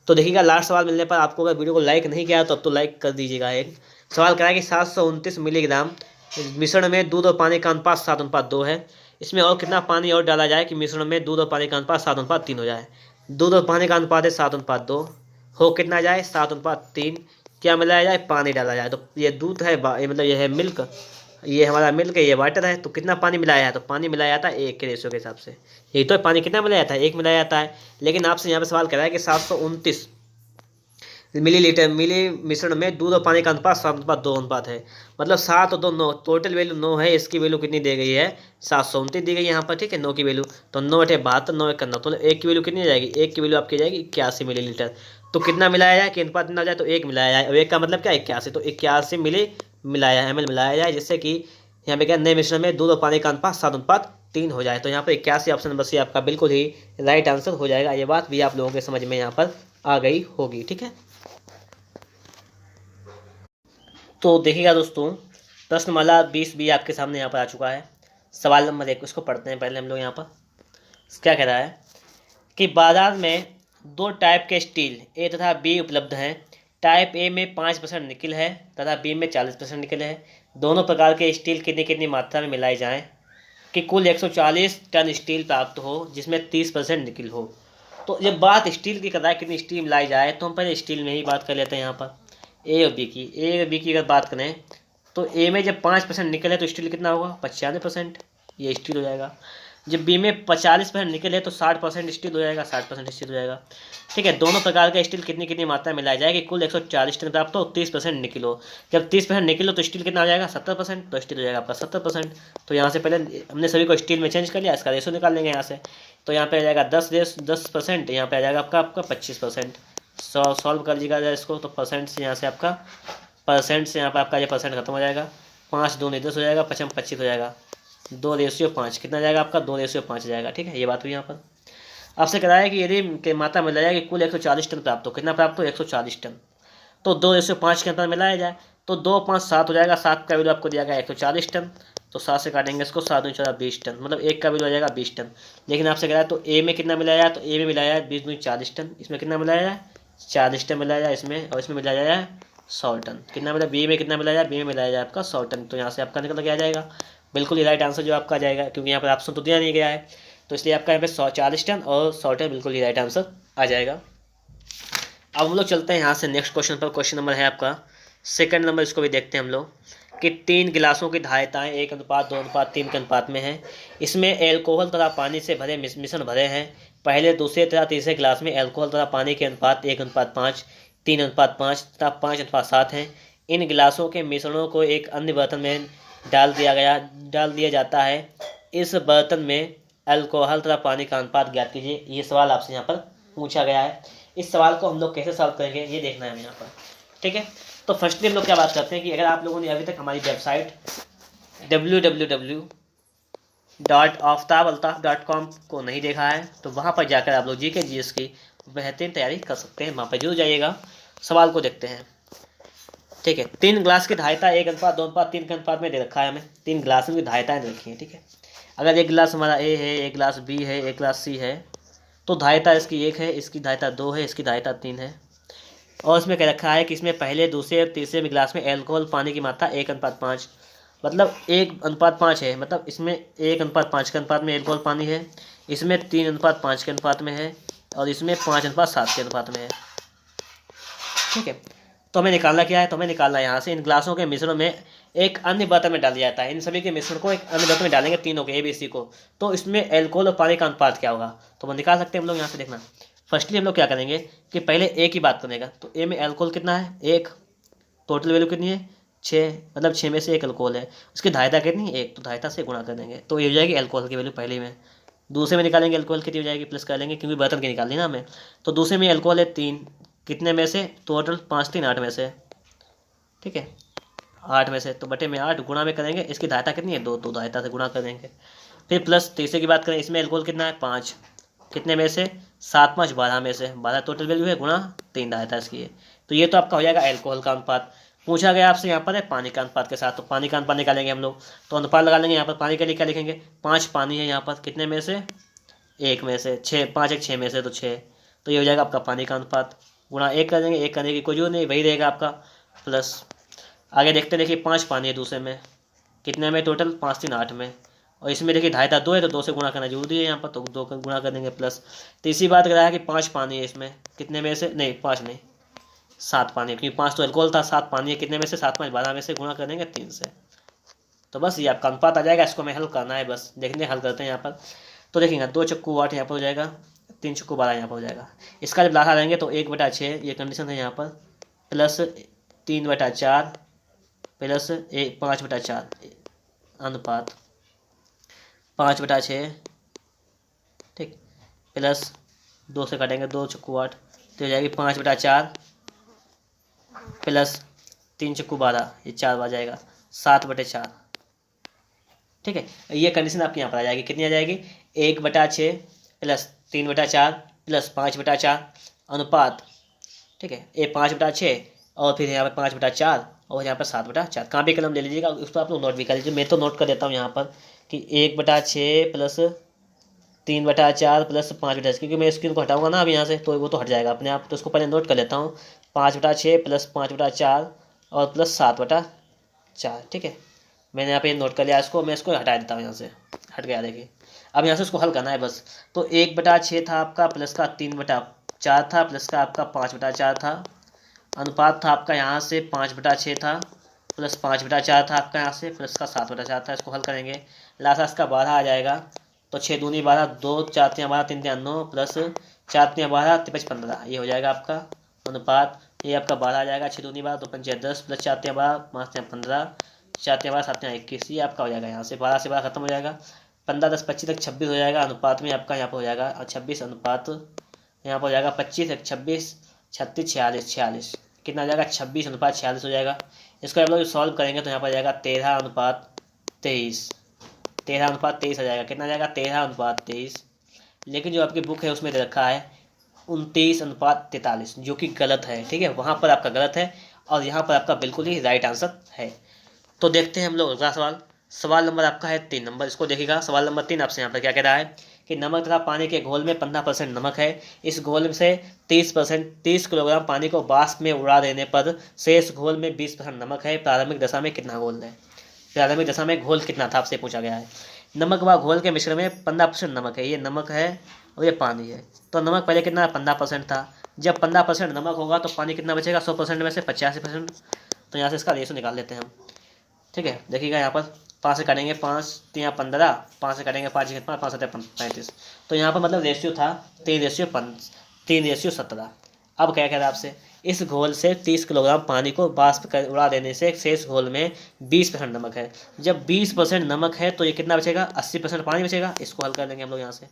S1: तो देखिएगा लास्ट सवाल मिलने पर आपको अगर वीडियो को लाइक नहीं किया तो अब तो लाइक कर दीजिएगा। एक सवाल कराया कि 729 मिलीग्राम मिश्रण में दूध और पानी का अनुपात 7:2 है। इसमें और कितना पानी और डाला जाए कि मिश्रण में दूध और पानी का अनुपात 7:3 हो जाए। दूध और पानी का अनुपात है 7:2, हो कितना जाए 7:3। क्या मिलाया जाए, पानी डाला जाए। तो ये दूध है, मतलब ये है मिल्क, ये हमारा मिल्क है, ये वाटर है। तो कितना पानी मिलाया है, तो पानी मिलाया जाता है 1 के रेशियो के हिसाब से। यही तो पानी कितना मिलाया जाता है, 1 मिलाया जाता है। लेकिन आपसे यहाँ पे सवाल कर रहा है कि 729 मिलीलीटर मिश्रण में दूध और पानी का अनुपात 7:2 अनुपात है। मतलब 7 और 2 9, टोटल वैल्यू 9 है। इसकी वैल्यू कितनी दी गई है, 729 दी गई है यहाँ पर, ठीक है, 9 की वैल्यू। तो 9/72, 9 1 9, तो 1 की वैल्यू कितनी आ जाएगी, 1 की वैल्यू आपकी जाएगी 81 मिलीलीटर। तो कितना मिलाया जाए कि अनुपात कितना जाए, तो 1 मिलाया जाए। अब 1 का मतलब क्या, 81, तो 81 ml मिलाया जाए, जिससे कि यहाँ पे क्या नए मिश्रण में दूध और पानी का अनुपात 7:3 हो जाए। तो यहाँ पर 81 ऑप्शन नंबर सी आपका बिल्कुल ही राइट आंसर हो जाएगा। ये बात भी आप लोगों के समझ में यहाँ पर आ गई होगी। ठीक है, तो देखिएगा दोस्तों, प्रश्नमाला 20 भी आपके सामने यहाँ पर आ चुका है। सवाल नंबर 1 इसको पढ़ते हैं पहले हम लोग। यहाँ पर क्या कह रहा है कि बाजार में दो टाइप के स्टील ए तथा बी उपलब्ध हैं। टाइप ए में 5% निकिल है तथा बी में 40% निकिल है। दोनों प्रकार के स्टील कितनी कितनी मात्रा में मिलाए जाएं कि कुल 140 टन स्टील प्राप्त हो, जिसमें 30% निकिल हो। तो जब बात स्टील की कर रहा है कितनी स्टील मिलाई जाए, तो हम पहले स्टील में ही बात कर लेते हैं। यहाँ पर ए और बी की, ए और बी की अगर बात करें तो ए में जब 5% निकल है तो स्टील कितना होगा, 95%, ये स्टील हो जाएगा। जब बी में 45% निकल है तो 60% स्टील हो जाएगा, 60% स्टील हो जाएगा। ठीक है, दोनों प्रकार का स्टील कितनी कितनी मात्रा में मिलाया जाएगी, कुल 140 टन प्राप्त हो, 30% निकल हो। जब 30% निकल हो तो स्टील कितना आ जाएगा, 70%, तो स्टील हो जाएगा आपका 70%। तो यहाँ से पहले हमने सभी को स्टील में चेंज कर लिया, इसका रेशो निकाल लेंगे यहाँ से। तो यहाँ पे आ जाएगा 10%, यहाँ पे आ जाएगा आपका 25%। सॉल्व कर लीजिएगा इसको, तो परसेंट से यहाँ से आपका परसेंट से यहाँ पर आपका ये परसेंट खत्म हो जाएगा। 5 दूनी 10 हो जाएगा, 5 25 हो जाएगा, 2:5 कितना जाएगा आपका, 2:5 जाएगा। ठीक है, ये बात हुई यहाँ पर। आपसे कह रहा है कि यदि के मात्रा मिला जाए कि कुल 140 टन प्राप्त हो, कितना प्राप्त हो, 140 टन, तो 2:5 के अंतर मिलाया जाए तो 2 5 7 हो जाएगा। 7 का वैल्यू आपको दिया गया 140 टन, तो 7 से काटेंगे इसको, 7 दूनी 14 20 टन, मतलब एक का वैल्यू आ जाएगा 20 टन। लेकिन आपसे कह रहा है तो ए में कितना मिलाया जाए, तो ए में मिलाया जाए 20 दूनी 40 टन, इसमें कितना मिलाया जाए 40 टन मिलाया जाए इसमें, और इसमें मिलाया जाए 100 टन। कितना मिला, बी में कितना मिलाया जाए, बी में मिलाया जाए आपका 100 टन। तो यहाँ से आपका निकल के आ जाएगा बिल्कुल ये राइट आंसर जो आपका आ जाएगा, क्योंकि यहाँ पर ऑप्शन तो दिया नहीं गया है, तो इसलिए आपका यहाँ पे 140 टन और 100 टन बिल्कुल ही राइट आंसर आ जाएगा। अब हम लोग चलते हैं यहाँ से नेक्स्ट क्वेश्चन पर। क्वेश्चन नंबर है आपका सेकंड नंबर, इसको भी देखते हैं हम लोग कि 3 गिलासों की धारिताएं 1:2:3 के अनुपात में है। इसमें एल्कोहल तथा पानी से भरे मिश्रण भरे हैं। पहले, दूसरे तथा तीसरे गिलास में एल्कोहल तथा पानी के अनुपात 1:5, 3:5 तथा 5:7 हैं। इन गिलासों के मिश्रणों को एक अन्य बर्तन में डाल दिया जाता है। इस बर्तन में अल्कोहल तथा पानी का अनुपात ज्ञात कीजिए। ये सवाल आपसे यहाँ पर पूछा गया है। इस सवाल को हम लोग कैसे सॉल्व करेंगे ये देखना है हमें यहाँ पर। ठीक है, तो फर्स्टली हम लोग क्या बात करते हैं कि अगर आप लोगों ने अभी तक हमारी वेबसाइट www.aftabaltaf.com को नहीं देखा है तो वहाँ पर जाकर आप लोग जीके जीएस की बेहतरीन तैयारी कर सकते हैं। वहाँ पर जरूर जाइएगा। सवाल को देखते हैं। ठीक है, 3 गिलास की धारिता 1:2:3 के अनुपात में दे रखा है हमें। 3 गिलास की धारिताएं दे रखी है। ठीक है, अगर एक गिलास हमारा ए है, एक गिलास बी है, एक गिलास सी है, तो धारिता इसकी 1 है, इसकी धारिता 2 है, इसकी धारिता 3 है। और इसमें कह रखा है कि इसमें पहले, दूसरे और तीसरे गिलास में एल्कोहल पानी की मात्रा 1:5, मतलब 1:5 है, मतलब इसमें 1:5 के अनुपात में एल्कोहल पानी है, इसमें 3:5 के अनुपात में है, और इसमें 5:7 के अनुपात में है। ठीक है, तो हमें निकालना क्या है, तो हमें निकालना है यहाँ से इन गिलासों के मिश्रण में एक अन्य बर्तन में डाल दिया जाता है। इन सभी के मिश्रण को एक अन्य बर्तन में डालेंगे, तीनों के ए बी सी को, तो इसमें एल्कोहल और पानी का अनुपात क्या होगा, तो हम निकाल सकते हैं हम लोग यहाँ से। देखना, फर्स्टली हम लोग क्या करेंगे कि पहले ए की बात करेगा, तो ए में एल्कोहल कितना है, 1, टोटल वैल्यू कितनी है 6, मतलब 6 में से 1 एल्कोहल है। उसकी धारिता कितनी है 1, तो धारिता से गुणा कर देंगे, तो ये हो जाएगी एल्कोहल की वैल्यू पहले में। दूसरे में निकालेंगे एल्कोहल कितनी हो जाएगी, प्लस कर लेंगे क्योंकि बर्तन की निकालनी ना हमें। तो दूसरे में एल्कोहल है 3, कितने में से, टोटल 5 3 8 में से। ठीक है, 8 में से, तो बटे में 8 गुणा में करेंगे, इसकी धारिता कितनी है 2, तो धारिता से गुणा कर देंगे। फिर प्लस तीसरे की बात करें, इसमें एल्कोहल कितना है 5, कितने में से 7 5 12 में से, 12 टोटल वैल्यू है, गुणा 3 धारिता इसकी है। तो ये तो आपका हो जाएगा एल्कोहल का अनुपात। पूछा गया आपसे यहाँ पर है पानी का अनुपात के साथ, तो पानी का अनुपात निकालेंगे हम लोग, तो अनुपात लगा लेंगे यहाँ पर। पानी के लिए क्या लिखेंगे, 5 पानी है यहाँ पर, कितने में से 1 में से, 6 5 1 6 में से, तो 6, तो ये हो जाएगा आपका पानी का अनुपात, गुणा 1 कर देंगे, 1 करने की कोई जरूरत नहीं, वही रहेगा आपका प्लस। आगे देखते देखिए 5 पानी है दूसरे में, कितने में, टोटल 5 3 8 में, और इसमें देखिए धारिता 2 है तो 2 से गुणा करना जरूरी है यहाँ पर, तो 2 का गुणा कर देंगे प्लस। तीसरी बात कर रहा है कि 5 पानी है इसमें, कितने में से, नहीं 5 नहीं 7 पानी है, क्योंकि 5 तो अल्कोहल था, 7 पानी है, कितने में से 7 5 12 में से, गुणा कर देंगे 3 से। तो बस ये आपका अनुपात आ जाएगा। इसको हमें हल करना है, बस देखने हल करते हैं यहाँ पर। तो देखेंगे 2 चक्कू 8 यहाँ पर हो जाएगा, 3 चक्कू 12 यहाँ पर हो जाएगा। इसका जब लाहा रहेंगे तो 1/6 ये कंडीशन है यहाँ पर, प्लस 3/4 प्लस 5/4 अनुपात 5/6, ठीक, प्लस 2 से काटेंगे, 2 चक्कू 8, तो हो जाएगी 5/4 प्लस 3 चक्कू 12, ये 4 आ जाएगा, 7/4। ठीक है, ये कंडीशन आपकी यहाँ पर आ जाएगी, कितनी आ जाएगी 1/6 प्लस 3/4 प्लस 5/4 अनुपात ठीक है, ये 5/6 और फिर यहाँ पर 5/4 और यहाँ पर 7/4। कापी कलम ले लीजिएगा, उसको आप लोग नोट भी कर लीजिए। मैं तो नोट कर देता हूँ यहाँ पर कि 1/6 प्लस 3/4 प्लस 5/6, क्योंकि मैं स्क्रीन को हटाऊंगा ना अब यहाँ से तो वो तो हट जाएगा अपने आप। तो उसको पहले नोट कर लेता हूँ, 5/6 प्लस 5/4 और प्लस 7/4। ठीक है, मैंने यहाँ पे नोट कर लिया इसको। मैं इसको हटा देता हूँ यहाँ से, हट गया देखिए। अब यहाँ से उसको हल करना है बस। तो 1/6 था आपका, प्लस का 3/4 था, प्लस का आपका 5/4 था, अनुपात था आपका यहाँ से 5/6 था, प्लस 5/4 था आपका यहाँ से, प्लस का 7/4 था। इसको हल करेंगे, लास्ट का 12 आ जाएगा। तो 6 दूनी 12, 2 4 3 12, 3 3 9, प्लस 4 3 12, 5 15, ये हो जाएगा आपका अनुपात। ये आपका 12 आ जाएगा। 6 दूनी 12, 2 5 10, प्लस 4 3 12, 5 3 15, 4 3 12, 7 3 21, ये आपका हो जाएगा। यहाँ से 12 से 12 खत्म हो जाएगा, 15 10 25 तक 26 हो जाएगा। अनुपात में आपका यहाँ पर हो जाएगा, और 26 अनुपात यहाँ पर हो जाएगा 25 1 26 36 46 46, कितना आ जाएगा 26 अनुपात 46 हो जाएगा। इसको आप लोग सॉल्व करेंगे तो यहाँ पर जाएगा 13 अनुपात 23, 13 अनुपात 23 आ जाएगा। कितना आ जाएगा 13 अनुपात 23। लेकिन जो आपकी बुक है उसमें दे रखा है 29 अनुपात 43, जो कि गलत है। ठीक है, वहाँ पर आपका गलत है और यहाँ पर आपका बिल्कुल ही राइट आंसर है। तो देखते हैं हम लोग अगला सवाल। सवाल नंबर आपका है 3 नंबर। इसको देखिएगा, सवाल नंबर 3 आपसे यहाँ पर क्या कह रहा है कि नमक तथा पानी के घोल में 15% नमक है। इस घोल से 30 किलोग्राम पानी को वाष्प में उड़ा देने पर शेष घोल में 20% नमक है। प्रारंभिक दशा में कितना घोल है? प्रारंभिक दशा में घोल कितना था आपसे पूछा गया है। नमक व घोल के मिश्रण में 15% नमक है। ये नमक है और ये पानी है। तो नमक पहले कितना 15% था। जब 15% नमक होगा तो पानी कितना बचेगा 100% में से 85%। तो यहाँ से इसका रेशो निकाल लेते हैं हम। ठीक है, देखिएगा यहाँ पर 5 से काटेंगे 5 3 15, 5 से काटेंगे 5 5 5 7 35। तो यहाँ पर मतलब रेशियो था 3:17। अब क्या कह रहा है आपसे, इस घोल से 30 किलोग्राम पानी को वाष्प कर उड़ा देने से शेष घोल में 20% नमक है। जब 20% नमक है तो ये कितना बचेगा 80% पानी बचेगा। इसको हल कर लेंगे हम लोग यहाँ से,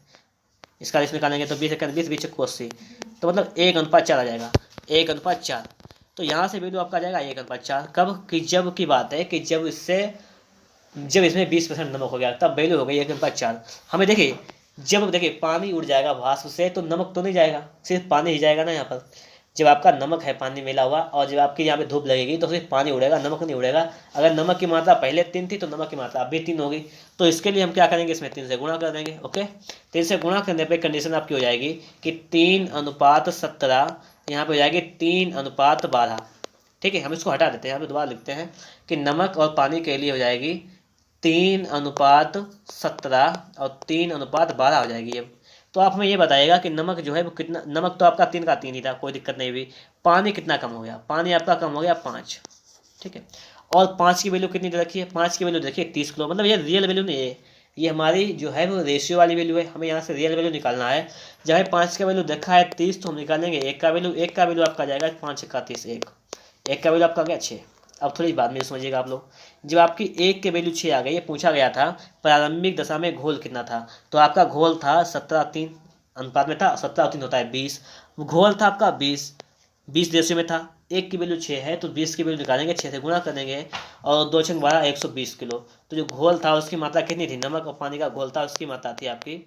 S1: इसका रेशियो निकालेंगे तो 20 20 को 80, तो मतलब 1:4 आ जाएगा, 1:4। तो यहाँ से वैल्यू आपका आ जाएगा 1:4। कब कि जब की बात है कि जब इसमें 20% नमक हो गया तब वैल्यू हो गई 1:4। हमें देखिए पानी उड़ जाएगा वाष्प से तो नमक तो नहीं जाएगा, सिर्फ पानी ही जाएगा ना। यहाँ पर जब आपका नमक है पानी मिला हुआ और जब आपकी यहाँ पे धूप लगेगी तो सिर्फ पानी उड़ेगा, नमक नहीं उड़ेगा। अगर नमक की मात्रा पहले 3 थी तो नमक की मात्रा अभी 3 होगी। तो इसके लिए हम क्या करेंगे, इसमें 3 से गुणा कर देंगे। ओके, 3 से गुणा करने पर कंडीशन आपकी हो जाएगी कि 3:17 यहाँ पे हो जाएगी 3:12। ठीक है, हम इसको हटा देते हैं, यहाँ पे दोबारा लिखते हैं कि नमक और पानी के लिए हो जाएगी 3:17 और 3:12 हो जाएगी। अब तो आप हमें ये बताइएगा कि नमक जो है वो कितना, नमक तो आपका 3 का 3 ही था, कोई दिक्कत नहीं हुई। पानी कितना कम हो गया, पानी आपका कम हो गया 5। ठीक है, और 5 की वैल्यू कितनी दे रखी है, 5 की वैल्यू देखिए 30 किलो। मतलब ये रियल वैल्यू नहीं है, ये हमारी जो है वो रेशियो वाली वैल्यू है। हमें यहाँ से रियल वैल्यू निकालना है। जब 5 का वैल्यू देखा है 30 तो हम निकालेंगे 1 का वैल्यू। 1 का वैल्यू आपका जाएगा 5 का 30, 1 का वैल्यू आपका गया 6। अब थोड़ी बात मेरी समझिएगा आप लोग, जब आपकी 1 के वैल्यू 6 आ गई, ये पूछा गया था प्रारंभिक दशा में घोल कितना था। तो आपका घोल था 17:3 अनुपात में था, 17:3 होता है 20। घोल था आपका 20 रेशियो में था। 1 की वैल्यू 6 है तो 20 की वैल्यू निकालेंगे, 6 से गुणा कर देंगे और 2 6 12 120 किलो। तो जो घोल था उसकी मात्रा कितनी थी, नमक और पानी का घोल था उसकी मात्रा थी आपकी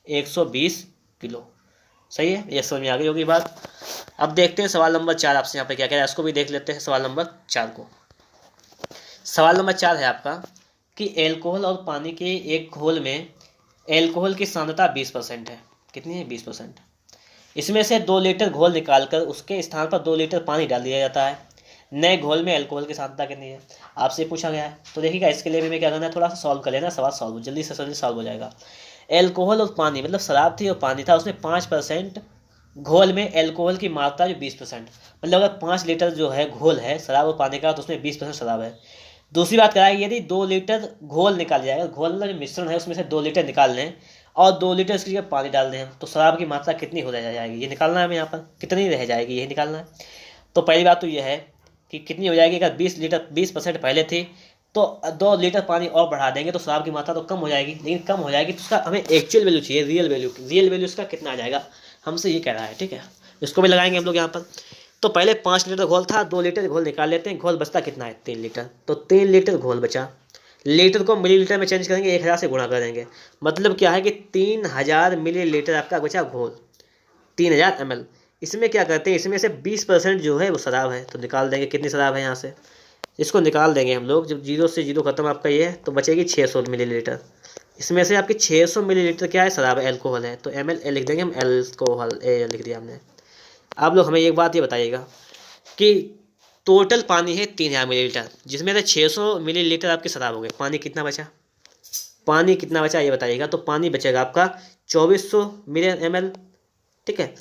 S1: 120 किलो। सही है, ये समझ में आ गई होगी बात। अब देखते हैं सवाल नंबर 4 आपसे यहाँ पे क्या कह रहा है, इसको भी देख लेते हैं सवाल नंबर 4 को। सवाल नंबर 4 है आपका कि एल्कोहल और पानी के एक घोल में एल्कोहल की सांद्रता 20% है। कितनी है 20%। इसमें से 2 लीटर घोल निकालकर उसके स्थान पर 2 लीटर पानी डाल दिया जाता है। नए घोल में एल्कोहल की सांद्रता कितनी है आपसे पूछा गया है। तो देखिएगा इसके लिए भी मैं क्या करना है, थोड़ा सा सॉल्व कर लेना, सवाल सॉल्व जल्दी से जल्दी सॉल्व हो जाएगा। एल्कोहल और पानी मतलब शराब थी और पानी था, उसमें 5% घोल में एल्कोहल की मात्रा जो 20%, मतलब अगर 5 लीटर जो है घोल है शराब और पानी का तो उसमें 20% शराब है। दूसरी बात कराएगी, यदि 2 लीटर घोल निकाल जाएगा, घोल मतलब जो मिश्रण है उसमें से 2 लीटर निकाल लें और 2 लीटर इसकी जगह पानी डाल दें तो शराब की मात्रा कितनी हो रह जाएगी, ये निकालना है हमें। यहाँ पर कितनी रह जाएगी यही निकालना है। तो पहली बात तो यह है कि कितनी हो जाएगी, अगर 20% पहले थी तो 2 लीटर पानी और बढ़ा देंगे तो शराब की मात्रा तो कम हो जाएगी, लेकिन कम हो जाएगी तो उसका हमें एक्चुअल वैल्यू चाहिए, रियल वैल्यू इसका कितना आ जाएगा हमसे ये कह रहा है। ठीक है, इसको भी लगाएंगे हम लोग यहाँ पर। तो पहले 5 लीटर घोल था, 2 लीटर घोल निकाल लेते हैं। घोल बचता कितना है 3 लीटर, तो 3 लीटर घोल बचा। लीटर को मिलीलीटर में चेंज करेंगे, 1000 से गुणा कर देंगे। मतलब क्या है कि 3000 मिलीलीटर आपका बचा घोल, 3000 ml। इसमें क्या करते हैं, इसमें से 20% जो है वो शराब है, तो निकाल देंगे कितनी शराब है यहाँ से, इसको निकाल देंगे हम लोग। जब 0 से 0 खत्म आपका ये है तो बचेगी 600 मिलीलीटर। इसमें से आपकी 600 मिलीलीटर क्या है, शराब है, एल्कोहल है, तो ml लिख देंगे हम, एल्कोहल ए लिख दिया हमने। आप लोग हमें एक बात ये बताइएगा कि टोटल पानी है 3000 मिलीलीटर, जिसमें से 600 मिलीलीटर आपकी शराब हो गई, पानी कितना बचा, पानी कितना बचा ये बताइएगा। तो पानी बचेगा आपका 2400 मिलियन ml, ठीक है,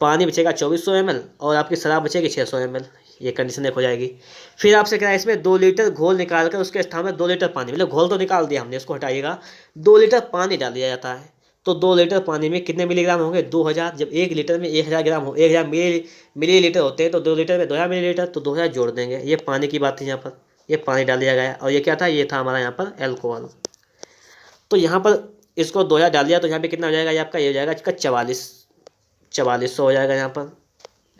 S1: पानी बचेगा 2400 ml और आपकी शराब बचेगी 600 ml। ये कंडीशन एक हो जाएगी। फिर आपसे क्या है, इसमें 2 लीटर घोल निकाल कर उसके स्थान में 2 लीटर पानी, मतलब घोल तो निकाल दिया हमने, उसको हटाइएगा, 2 लीटर पानी डाल दिया जाता है। तो 2 लीटर पानी में कितने मिलीग्राम होंगे, 2000। जब 1 लीटर में 1000 ग्राम हो, 1000 मिलीलीटर होते हैं, तो 2 लीटर में 2000 मिलीलीटर, तो 2000 जोड़ देंगे। ये पानी की बात थी यहाँ पर, ये पानी डाल दिया गया। और ये क्या था, ये था हमारा यहाँ पर एल्कोहल। तो यहाँ पर इसको 2000 डाल दिया, तो यहाँ पे कितना हो जाएगा, ये आपका ये हो जाएगा इसका 4400 हो जाएगा यहाँ पर,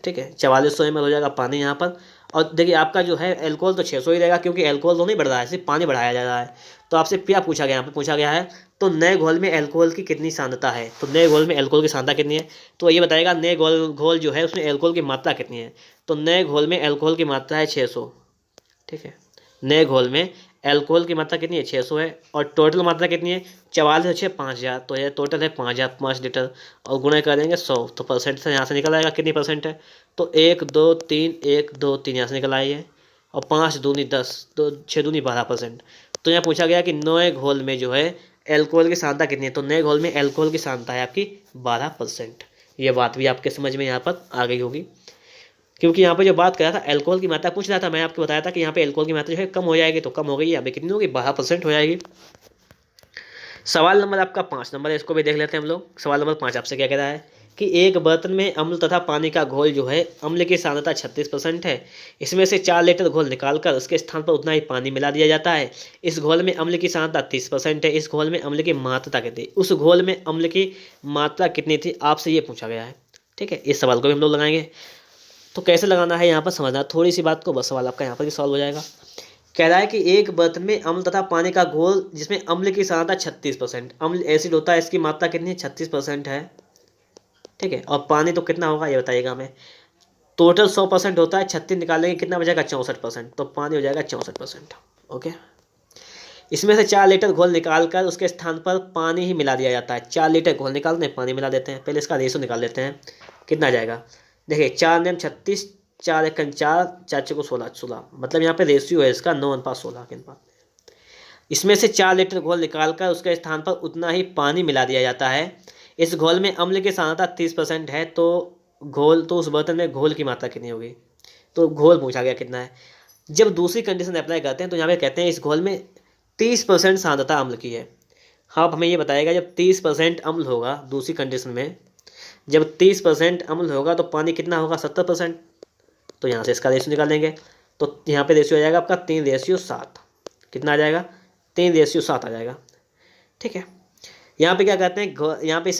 S1: ठीक है, 4400 ml हो जाएगा पानी यहाँ पर। और देखिए आपका जो है एल्कोहल तो 600 ही रहेगा, क्योंकि एल्कोहल तो नहीं बढ़ रहा है, सिर्फ पानी बढ़ाया जा रहा है। तो आपसे क्या पूछा गया, यहाँ पे पूछा गया है तो नए घोल में एल्कोहल की कितनी सांद्रता है, तो नए घोल में एल्कोहल की सांद्रता कितनी है, तो ये बताएगा नए घोल जो है उसमें एल्कोहल की मात्रा कितनी है। तो नए घोल में एल्कोहल की मात्रा है 600, ठीक है, नए घोल में एल्कोहल की मात्रा कितनी है, 600 है। और टोटल मात्रा कितनी है, 44 है 5000, तो ये टोटल है 5000 5 लीटर, और गुणा कर देंगे 100, तो परसेंट से यहाँ से निकल आएगा कितनी परसेंट है, तो 1 2 3 1 2 3 यहाँ से निकल आई है, और 5 दूनी 10, तो 6 दूनी 12%। तो यहाँ पूछा गया कि नए घोल में जो है एल्कोहल की सांद्रता कितनी है, तो नए घोल में एल्कोहल की सांद्रता है आपकी 12%। ये बात भी आपके समझ में यहाँ पर आ गई होगी, क्योंकि यहाँ पे जो बात कर रहा था एल्कोहल की मात्रा पूछ रहा था, मैं आपको बताया था कि यहाँ पे एल्कोहल की मात्रा जो है कम हो जाएगी, तो कम हो गई, यहाँ पे कितनी होगी, 12% हो जाएगी। सवाल नंबर आपका 5 नंबर है, इसको भी देख लेते हैं हम लोग। सवाल नंबर 5 आपसे क्या कह रहा है कि एक बर्तन में अम्ल तथा पानी का घोल जो है, अम्ल की सांद्रता 36% है, इसमें से 4 लीटर घोल निकालकर उसके स्थान पर उतना ही पानी मिला दिया जाता है। इस घोल में अम्ल की सांद्रता 30% है, इस घोल में अम्ल की मात्रा कितनी, उस घोल में अम्ल की मात्रा कितनी थी, आपसे ये पूछा गया है, ठीक है। इस सवाल को भी हम लोग लगाएंगे। तो कैसे लगाना है यहाँ पर समझना, थोड़ी सी बात को, बस सवाल आपका यहाँ पर भी सॉल्व हो जाएगा। कह रहा है कि एक बर्तन में अम्ल तथा पानी का घोल जिसमें अम्ल की सांद्रता 36%, अम्ल एसिड होता है, इसकी मात्रा कितनी है, 36% है, ठीक है। और पानी तो कितना होगा ये बताइएगा हमें। टोटल 100% होता है, 36 निकालेंगे कितना बचेगा, 64%, तो पानी हो जाएगा 64%, ओके। इसमें से 4 लीटर घोल निकालकर उसके स्थान पर पानी ही मिला दिया जाता है। 4 लीटर घोल निकालते हैं, पानी मिला देते हैं। पहले इसका रेशो निकाल लेते हैं, कितना आ जाएगा। देखिए 4 नेम 36, 4 एकन 4, 4 चौको 16, मतलब यहाँ पे रेशियो है इसका 9:16 के अनुपात में। इसमें से 4 लीटर घोल निकालकर उसके स्थान पर उतना ही पानी मिला दिया जाता है। इस घोल में अम्ल की सांद्रता 30% है, तो घोल, तो उस बर्तन में घोल की मात्रा कितनी होगी, तो घोल पूछा गया कितना है। जब दूसरी कंडीशन अप्लाई करते हैं तो यहाँ पे कहते हैं इस घोल में 30% सांद्रता अम्ल की है। हाँ, हमें ये बताएगा जब 30% अम्ल होगा, दूसरी कंडीशन में जब 30% अम्ल होगा तो पानी कितना होगा, 70%। तो यहाँ से इसका रेशियो निकालेंगे, तो यहाँ पे रेशियो आ जाएगा आपका 3:7, कितना आ जाएगा, 3:7 आ जाएगा, ठीक है। यहाँ पे क्या कहते हैं, यहाँ पे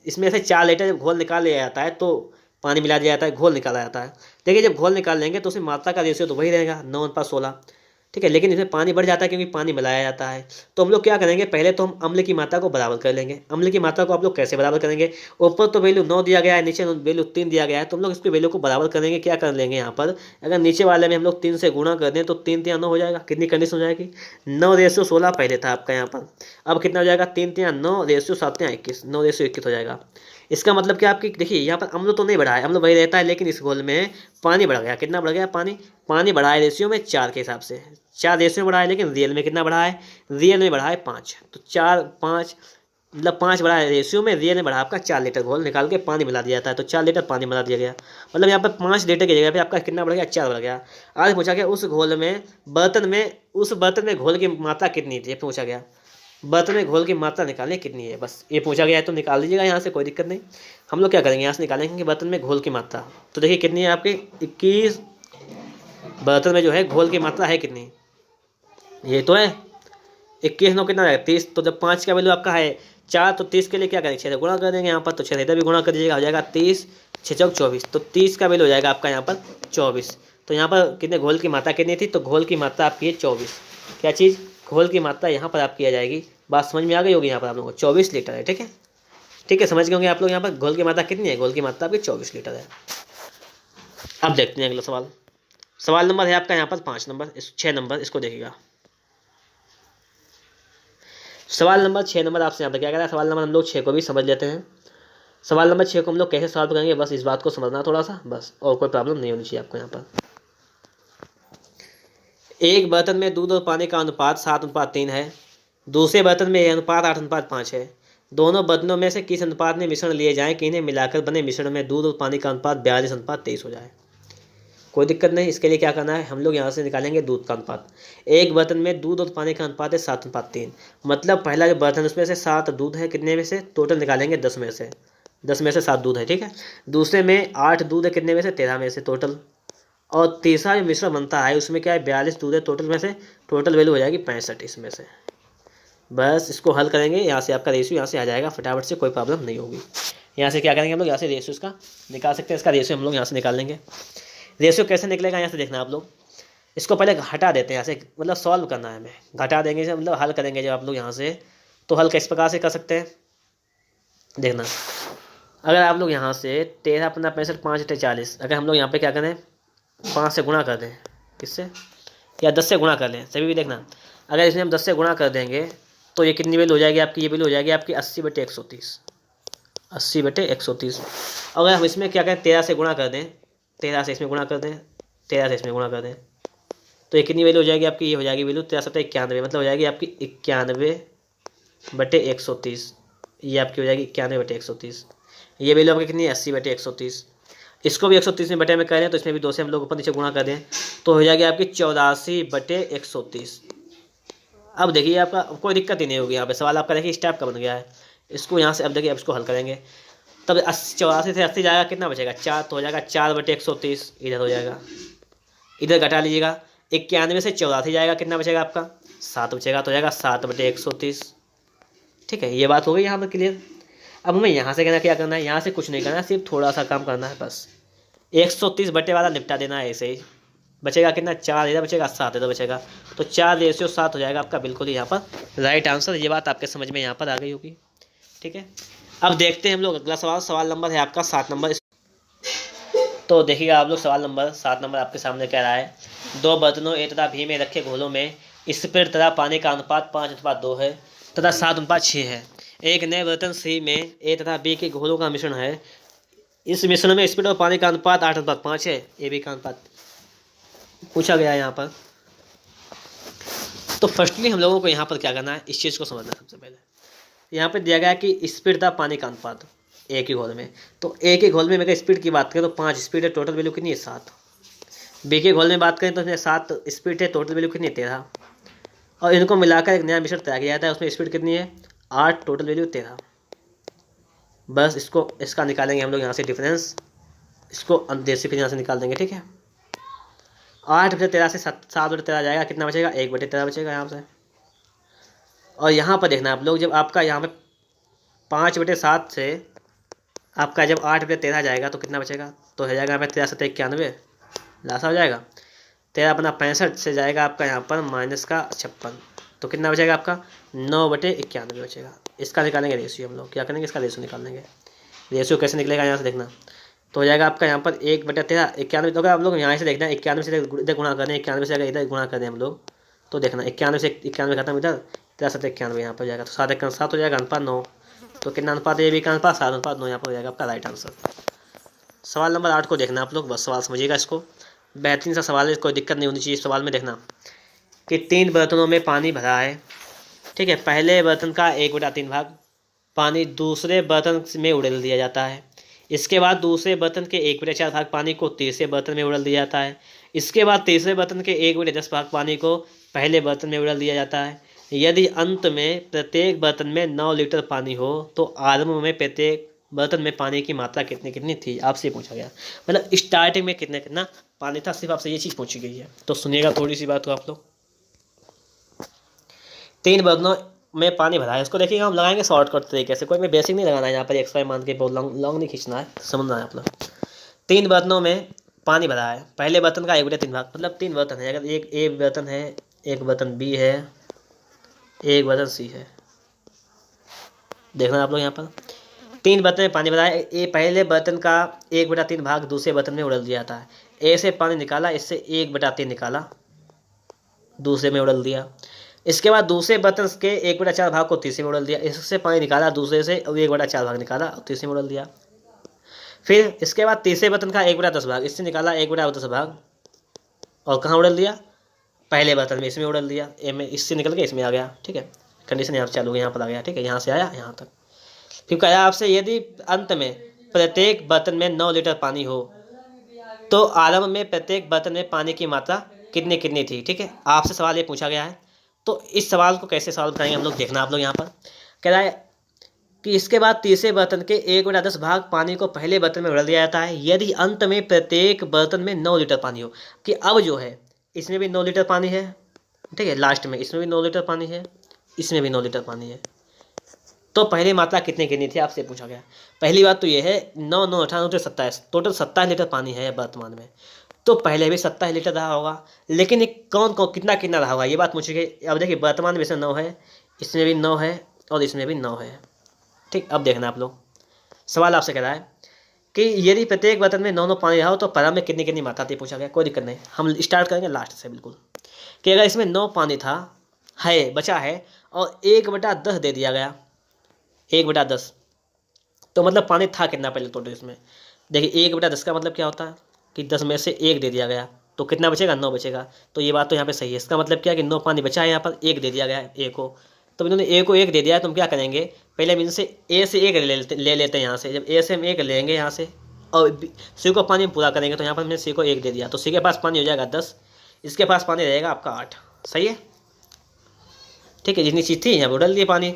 S1: इसमें से 4 लीटर जब घोल निकाल लिया जाता है तो पानी मिला दिया जाता है, घोल निकाला जाता है। देखिए जब घोल निकाल लेंगे तो उसमें मात्रा का रेशियो तो वही रहेगा 9:16, ठीक है, लेकिन इसमें पानी बढ़ जाता है क्योंकि पानी मिलाया जाता है। तो हम लोग क्या करेंगे, पहले तो हम अम्ल की मात्रा को बराबर कर लेंगे। अम्ल की मात्रा को आप लोग कैसे बराबर करेंगे, ऊपर तो वैल्यू 9 दिया गया है, नीचे वैल्यू 3 दिया गया है, तो हम लोग इसकी वैल्यू को बराबर करेंगे। क्या कर लेंगे यहाँ पर, अगर नीचे वाले में हम लोग 3 से गुणा कर दें तो 3 3 9 हो जाएगा। कितनी कंडीशन हो जाएगी, 9:16 पहले था आपका यहाँ पर, अब कितना हो जाएगा, 3 3 9 रेशियो 7 21, 9:21 हो जाएगा। इसका मतलब क्या आपकी, देखिए यहाँ पर अम्ल तो नहीं बढ़ा है, अम्ल वही रहता है, लेकिन इस घोल में पानी बढ़ गया। कितना बढ़ गया, पानी बढ़ा है रेशियो में 4 के हिसाब से, 4 रेशियो में बढ़ा है, लेकिन रियल में कितना बढ़ा है, रियल में बढ़ा है 5। तो 4 5 मतलब 5 बढ़ा है रेशियो में, रियल में बढ़ा आपका 4 लीटर घोल निकाल के पानी मिला दिया जाता है, तो 4 लीटर पानी मिला दिया गया। मतलब यहाँ पर 5 लीटर की जगह पे आपका कितना बढ़ गया, 4 बढ़ गया। आज पूछा गया उस घोल में बर्तन में घोल की मात्रा कितनी थी, पूछा गया बर्तन में घोल की मात्रा निकालनी कितनी है, बस ये पूछा गया है, तो निकाल दीजिएगा यहाँ से, कोई दिक्कत नहीं। हम लोग क्या करेंगे, यहाँ से निकालेंगे कि बर्तन में घोल की मात्रा, तो देखिए कितनी है आपकी 21, बर्तन में जो है घोल की मात्रा है कितनी, ये तो है 21 9 कितना है 30। तो जब 5 का वैल्यू आपका है 4, तो 30 के लिए क्या करेंगे, 6 से गुणा कर देंगे यहाँ पर, तो 6 से इधर भी गुणा कर दीजिएगा, हो जाएगा 30 6 चौक 24, तो 30 का वैल्यू हो जाएगा आपका यहाँ पर 24। तो यहाँ पर कितने घोल की मात्रा कितनी थी, तो घोल की मात्रा आपकी है 24। क्या चीज़, घोल की मात्रा यहाँ पर आपकी आ जाएगी। बात समझ में आ गई होगी यहाँ पर आप लोगों को, 24 लीटर है, ठीक है। ठीक है, समझ गए होंगे आप लोग। यहाँ पर घोल की मात्रा कितनी है? घोल की मात्रा आपकी 24 लीटर है। अब देखते हैं अगला सवाल। सवाल नंबर है आपका यहाँ पर 5 नंबर, 6 नंबर, इसको देखिएगा। सवाल नंबर 6 नंबर आपसे यहाँ पर क्या कह रहा है? सवाल नंबर हम लोग 6 को भी समझ लेते हैं। सवाल नंबर 6 को हम लोग कैसे सॉल्व करेंगे, बस इस बात को समझना थोड़ा सा, बस, और कोई प्रॉब्लम नहीं होनी चाहिए आपको। यहाँ पर एक बर्तन में दूध और पानी का अनुपात 7:3 है, दूसरे बर्तन में यह अनुपात 8:5 है। दोनों बर्तनों में से किस अनुपात में मिश्रण लिए जाएं कि इन्हें मिलाकर बने मिश्रण में दूध और पानी का अनुपात 42:23 हो जाए? कोई दिक्कत नहीं। इसके लिए क्या करना है, हम लोग यहाँ से निकालेंगे दूध का अनुपात। एक बर्तन में दूध और पानी का अनुपात है 7:3, मतलब पहला जो बर्तन उसमें से 7 दूध है, कितने में से? टोटल निकालेंगे 10 में से, 10 में से 7 दूध है, ठीक है। दूसरे में 8 दूध है, कितने में से? 13 में से टोटल। और तीसरा जो मिश्रण बनता है उसमें क्या है? 42 दूध है टोटल में से, टोटल वैल्यू हो जाएगी 65 इसमें से। बस इसको हल करेंगे, यहाँ से आपका रेशियो यहाँ से आ जाएगा फटाफट से, कोई प्रॉब्लम नहीं होगी। यहाँ से क्या करेंगे हम लोग, यहाँ से रेशियो इसका निकाल सकते हैं, इसका रेशियो हम लोग यहाँ से निकाल लेंगे। रेशियो कैसे निकलेगा यहाँ से देखना आप लोग। इसको पहले हटा देते हैं यहाँ से, मतलब सॉल्व करना है हमें। घटा देंगे जब, मतलब हल करेंगे जब आप लोग यहाँ से, तो हल किस प्रकार से कर सकते हैं देखना। अगर आप लोग यहाँ से 13, 15, 65, 5 × 40, अगर हम लोग यहाँ पे क्या करें 5 से गुणा कर दें, किससे, या 10 से गुणा कर लें, सभी भी देखना। अगर इसमें हम 10 से गुणा कर देंगे तो ये कितनी वैल्यू हो जाएगी आपकी? ये वैल्यू हो जाएगी आपकी 80/130, 80/130। अगर हम इसमें क्या करें 13 से गुणा कर दें, 13 से इसमें गुणा कर दें, 13 से इसमें गुणा कर दें, तो ये कितनी वैल्यू हो जाएगी आपकी? ये हो जाएगी वैल्यू 93/91, मतलब हो जाएगी आपकी 91/130। ये आपकी हो जाएगी 91/130। ये वैल्यू आपकी कितनी है? 80/130। इसको भी 130 में बटे में करें तो इसमें भी 2 से हम लोग ऊपर नीचे गुणा कर दें तो हो जाएगी आपकी 84/130। अब देखिए आपका कोई दिक्कत ही नहीं होगी। यहाँ पे सवाल आपका देखिए स्टेप का बन गया है। इसको यहाँ से अब देखिए, अब इसको हल करेंगे तब 84 से 80 जाएगा, कितना बचेगा? 4, तो हो जाएगा 4/130, इधर हो जाएगा, इधर घटा लीजिएगा। 91 से 84 जाएगा, कितना बचेगा आपका? 7 बचेगा, तो हो जाएगा 7/130। ठीक है, ये बात हो गई यहाँ पर क्लियर। अब हमें यहाँ से क्या करना है, यहाँ से कुछ नहीं करना है, सिर्फ थोड़ा सा काम करना है बस। 130 बटे वाला निपटा देना है ऐसे ही। बचेगा कितना? 4 इधर बचेगा, 7 इधर बचेगा, तो 4:7 हो जाएगा आपका बिल्कुल यहाँ पर राइट आंसर। ये बात आपके समझ में यहाँ पर आ गई होगी, ठीक है। अब देखते हैं हम लोग अगला सवाल। सवाल नंबर है आपका 7 नंबर। तो देखिएगा आप लोग, सवाल नंबर 7 नंबर आपके सामने कह रहा है, 2 बर्तनों ए तथा बी में रखे घोलों में स्पिरिट तथा पानी का अनुपात 5:2 है तथा 7:6 है। एक नए बर्तन सी में ए तथा बी के घोलों का मिश्रण है। इस मिश्रण में स्पिरिट और पानी का अनुपात 8:5 है। ए बी का अनुपात पूछा गया है यहाँ पर। तो फर्स्टली हम लोगों को यहाँ पर क्या करना है, इस चीज़ को समझना है सबसे पहले। यहाँ पे दिया गया है कि स्पिरिट तथा पानी का अनुपात एक ही घोल में, तो एक ही घोल में अगर स्पीड की बात करें तो 5 स्पीड है, टोटल वैल्यू कितनी है? 7। बी के घोल में बात करें तो इसमें 7 स्पीड है, टोटल वैल्यू कितनी है? 13। और इनको मिलाकर एक नया मिश्रण तैयार किया जाता है, उसमें स्पीड कितनी है? 8, टोटल वैल्यू 13। बस इसका निकालेंगे हम लोग यहाँ से डिफरेंस, इसको देसी फिर यहाँ से निकाल देंगे, ठीक है। 8/13 से 7/13 जाएगा, कितना बचेगा? 1/13 बचेगा यहाँ से। और यहाँ पर देखना आप लोग, जब आपका यहाँ पे 5/7 से आपका जब 8/13 जाएगा तो कितना बचेगा? तो हो जाएगा यहाँ पे 13×7=91, लासा हो जाएगा। 13×65 से जाएगा आपका यहाँ पर -56, तो कितना बचेगा आपका? 9/91 बचेगा। इसका निकालेंगे रेशियो हम लोग, क्या करेंगे? इसका रेशियो निकाल लेंगे। रेशियो कैसे निकलेगा यहाँ से देखना, तो हो जाएगा आपका यहाँ पर 1/13 91। तो अगर आप लोग यहाँ से देखना 91 से इधर गुणा करें, 91 से अगर इधर गुणा करें हम लोग, तो देखना 91 से 91 खत्म, इधर 13×7=91 यहाँ पर हो जाएगा, तो 7×7 हो जाएगा, अनुपात 9। तो कितना अनुपात? ए बी का अनुपात 7:9 यहाँ पर हो जाएगा आपका राइट आंसर। सवाल नंबर 8 को देखना आप लोग, बस सवाल समझिएगा इसको, बेहतरीन सा सवाल है, कोई दिक्कत नहीं होनी चाहिए इस सवाल में। देखना कि 3 बर्तनों में पानी भरा है, ठीक है। पहले बर्तन का 1/3 भाग पानी दूसरे बर्तन में उड़ेल दिया जाता है। इसके बाद दूसरे बर्तन के 1/4 भाग पानी को तीसरे बर्तन में उड़ेल दिया जाता है। इसके बाद तीसरे बर्तन के 1/10 भाग पानी को पहले बर्तन में उड़ेल दिया जाता है। यदि अंत में प्रत्येक बर्तन में 9 लीटर पानी हो तो आरंभ में प्रत्येक बर्तन में पानी की मात्रा कितनी कितनी थी, आपसे पूछा गया। मतलब स्टार्टिंग में कितना कितना पानी था, सिर्फ आपसे ये चीज़ पूछी गई है। तो सुनिएगा थोड़ी सी बात हो आप लोग। 3 बर्तनों में पानी भरा है, इसको देखिएगा हम लगाएंगे शॉर्टकट तरीके से, कोई में बेसिक नहीं लगाना है यहाँ पर, एक्सपायर मान के बहुत लॉन्ग नहीं खींचना है, समझना है आप लोग। 3 बर्तनों में पानी भरा है, पहले बर्तन का 1/3 भाग, मतलब 3 बर्तन है, अगर एक ए बर्तन है, एक बर्तन बी है, एक बर्तन सी है। देखना आप लोग यहाँ पर 3 बर्तन में पानी भरा है, ये पहले बर्तन का 1/3 भाग दूसरे बर्तन में उड़ल दिया जाता है। ए से पानी निकाला, इससे 1/3 निकाला, दूसरे में उड़ल दिया। इसके बाद दूसरे बर्तन के 1/4 भाग को तीसरे में उड़ल दिया, इससे पानी निकाला दूसरे से, और 1/4 भाग निकाला और तीसरे में उड़ल दिया। फिर इसके बाद तीसरे बर्तन का 1/10 भाग, इससे निकाला 1/10 भाग, और कहाँ उड़ल दिया? पहले बर्तन में, इसमें उड़ल दिया। ए में इससे निकल के इसमें आ गया, ठीक है। कंडीशन यहाँ से चालू यहाँ पर आ गया, ठीक है। यहाँ से आया यहाँ तक। फिर कहा आपसे यदि अंत में प्रत्येक बर्तन में 9 लीटर पानी हो तो आरंभ में प्रत्येक बर्तन में पानी की मात्रा कितनी कितनी थी, ठीक है। आपसे सवाल ये पूछा गया है, तो इस सवाल को कैसे सॉल्व करेंगे हम लोग, देखना आप लोग। यहाँ पर कह रहा है कि इसके बाद तीसरे बर्तन के 1/10 भाग पानी को पहले बर्तन में उड़ा दिया जाता है यदि अंत में प्रत्येक बर्तन में 9 लीटर पानी हो। कि अब जो है इसमें भी 9 लीटर पानी है, ठीक है, लास्ट में इसमें भी 9 लीटर पानी है, इसमें भी 9 लीटर पानी है, तो पहली मात्रा कितनी कितनी थी आपसे पूछा गया। पहली बात तो ये है 9 9 18 27, टोटल 27 लीटर पानी है वर्तमान में, तो पहले भी 27 लीटर रहा होगा, लेकिन कौन कौन कितना कितना रहा होगा ये बात पूछी गई। अब देखिए वर्तमान में इसमें 9 है, इसमें भी 9 है, और इसमें भी 9 है, ठीक। अब देखना आप लोग, सवाल आपसे कह रहा है कि यदि प्रत्येक बर्तन में 9 9 पानी रहा हो तो प्रारंभ में कितनी कितनी मात्रा थी पूछा गया। कोई दिक्कत नहीं, हम स्टार्ट करेंगे लास्ट से बिल्कुल। कि अगर इसमें 9 पानी था, है, बचा है, और 1/10 दे दिया गया, 1/10, तो मतलब पानी था कितना पहले टोटल इसमें। देखिए 1/10 का मतलब क्या होता है कि 10 में से 1 दे दिया गया, तो कितना बचेगा? 9 बचेगा। तो ये बात तो यहाँ पे सही है। इसका मतलब क्या है कि 9 पानी बचा है, यहाँ पर 1 दे दिया गया है ए को, तो इन्होंने ए को 1 दे दिया है। तो हम क्या करेंगे, पहले हम इनसे ए से 1 ले लेते हैं यहाँ से। जब ए से हम 1 लेंगे यहाँ से, और सी को पानी पूरा करेंगे, तो यहाँ पर हमने सी को 1 दे दिया, तो सी के पास पानी हो जाएगा 10, इसके पास पानी रहेगा आपका 8। सही है, ठीक है। जितनी चीज़ थी यहाँ पर उड़ल दिए पानी।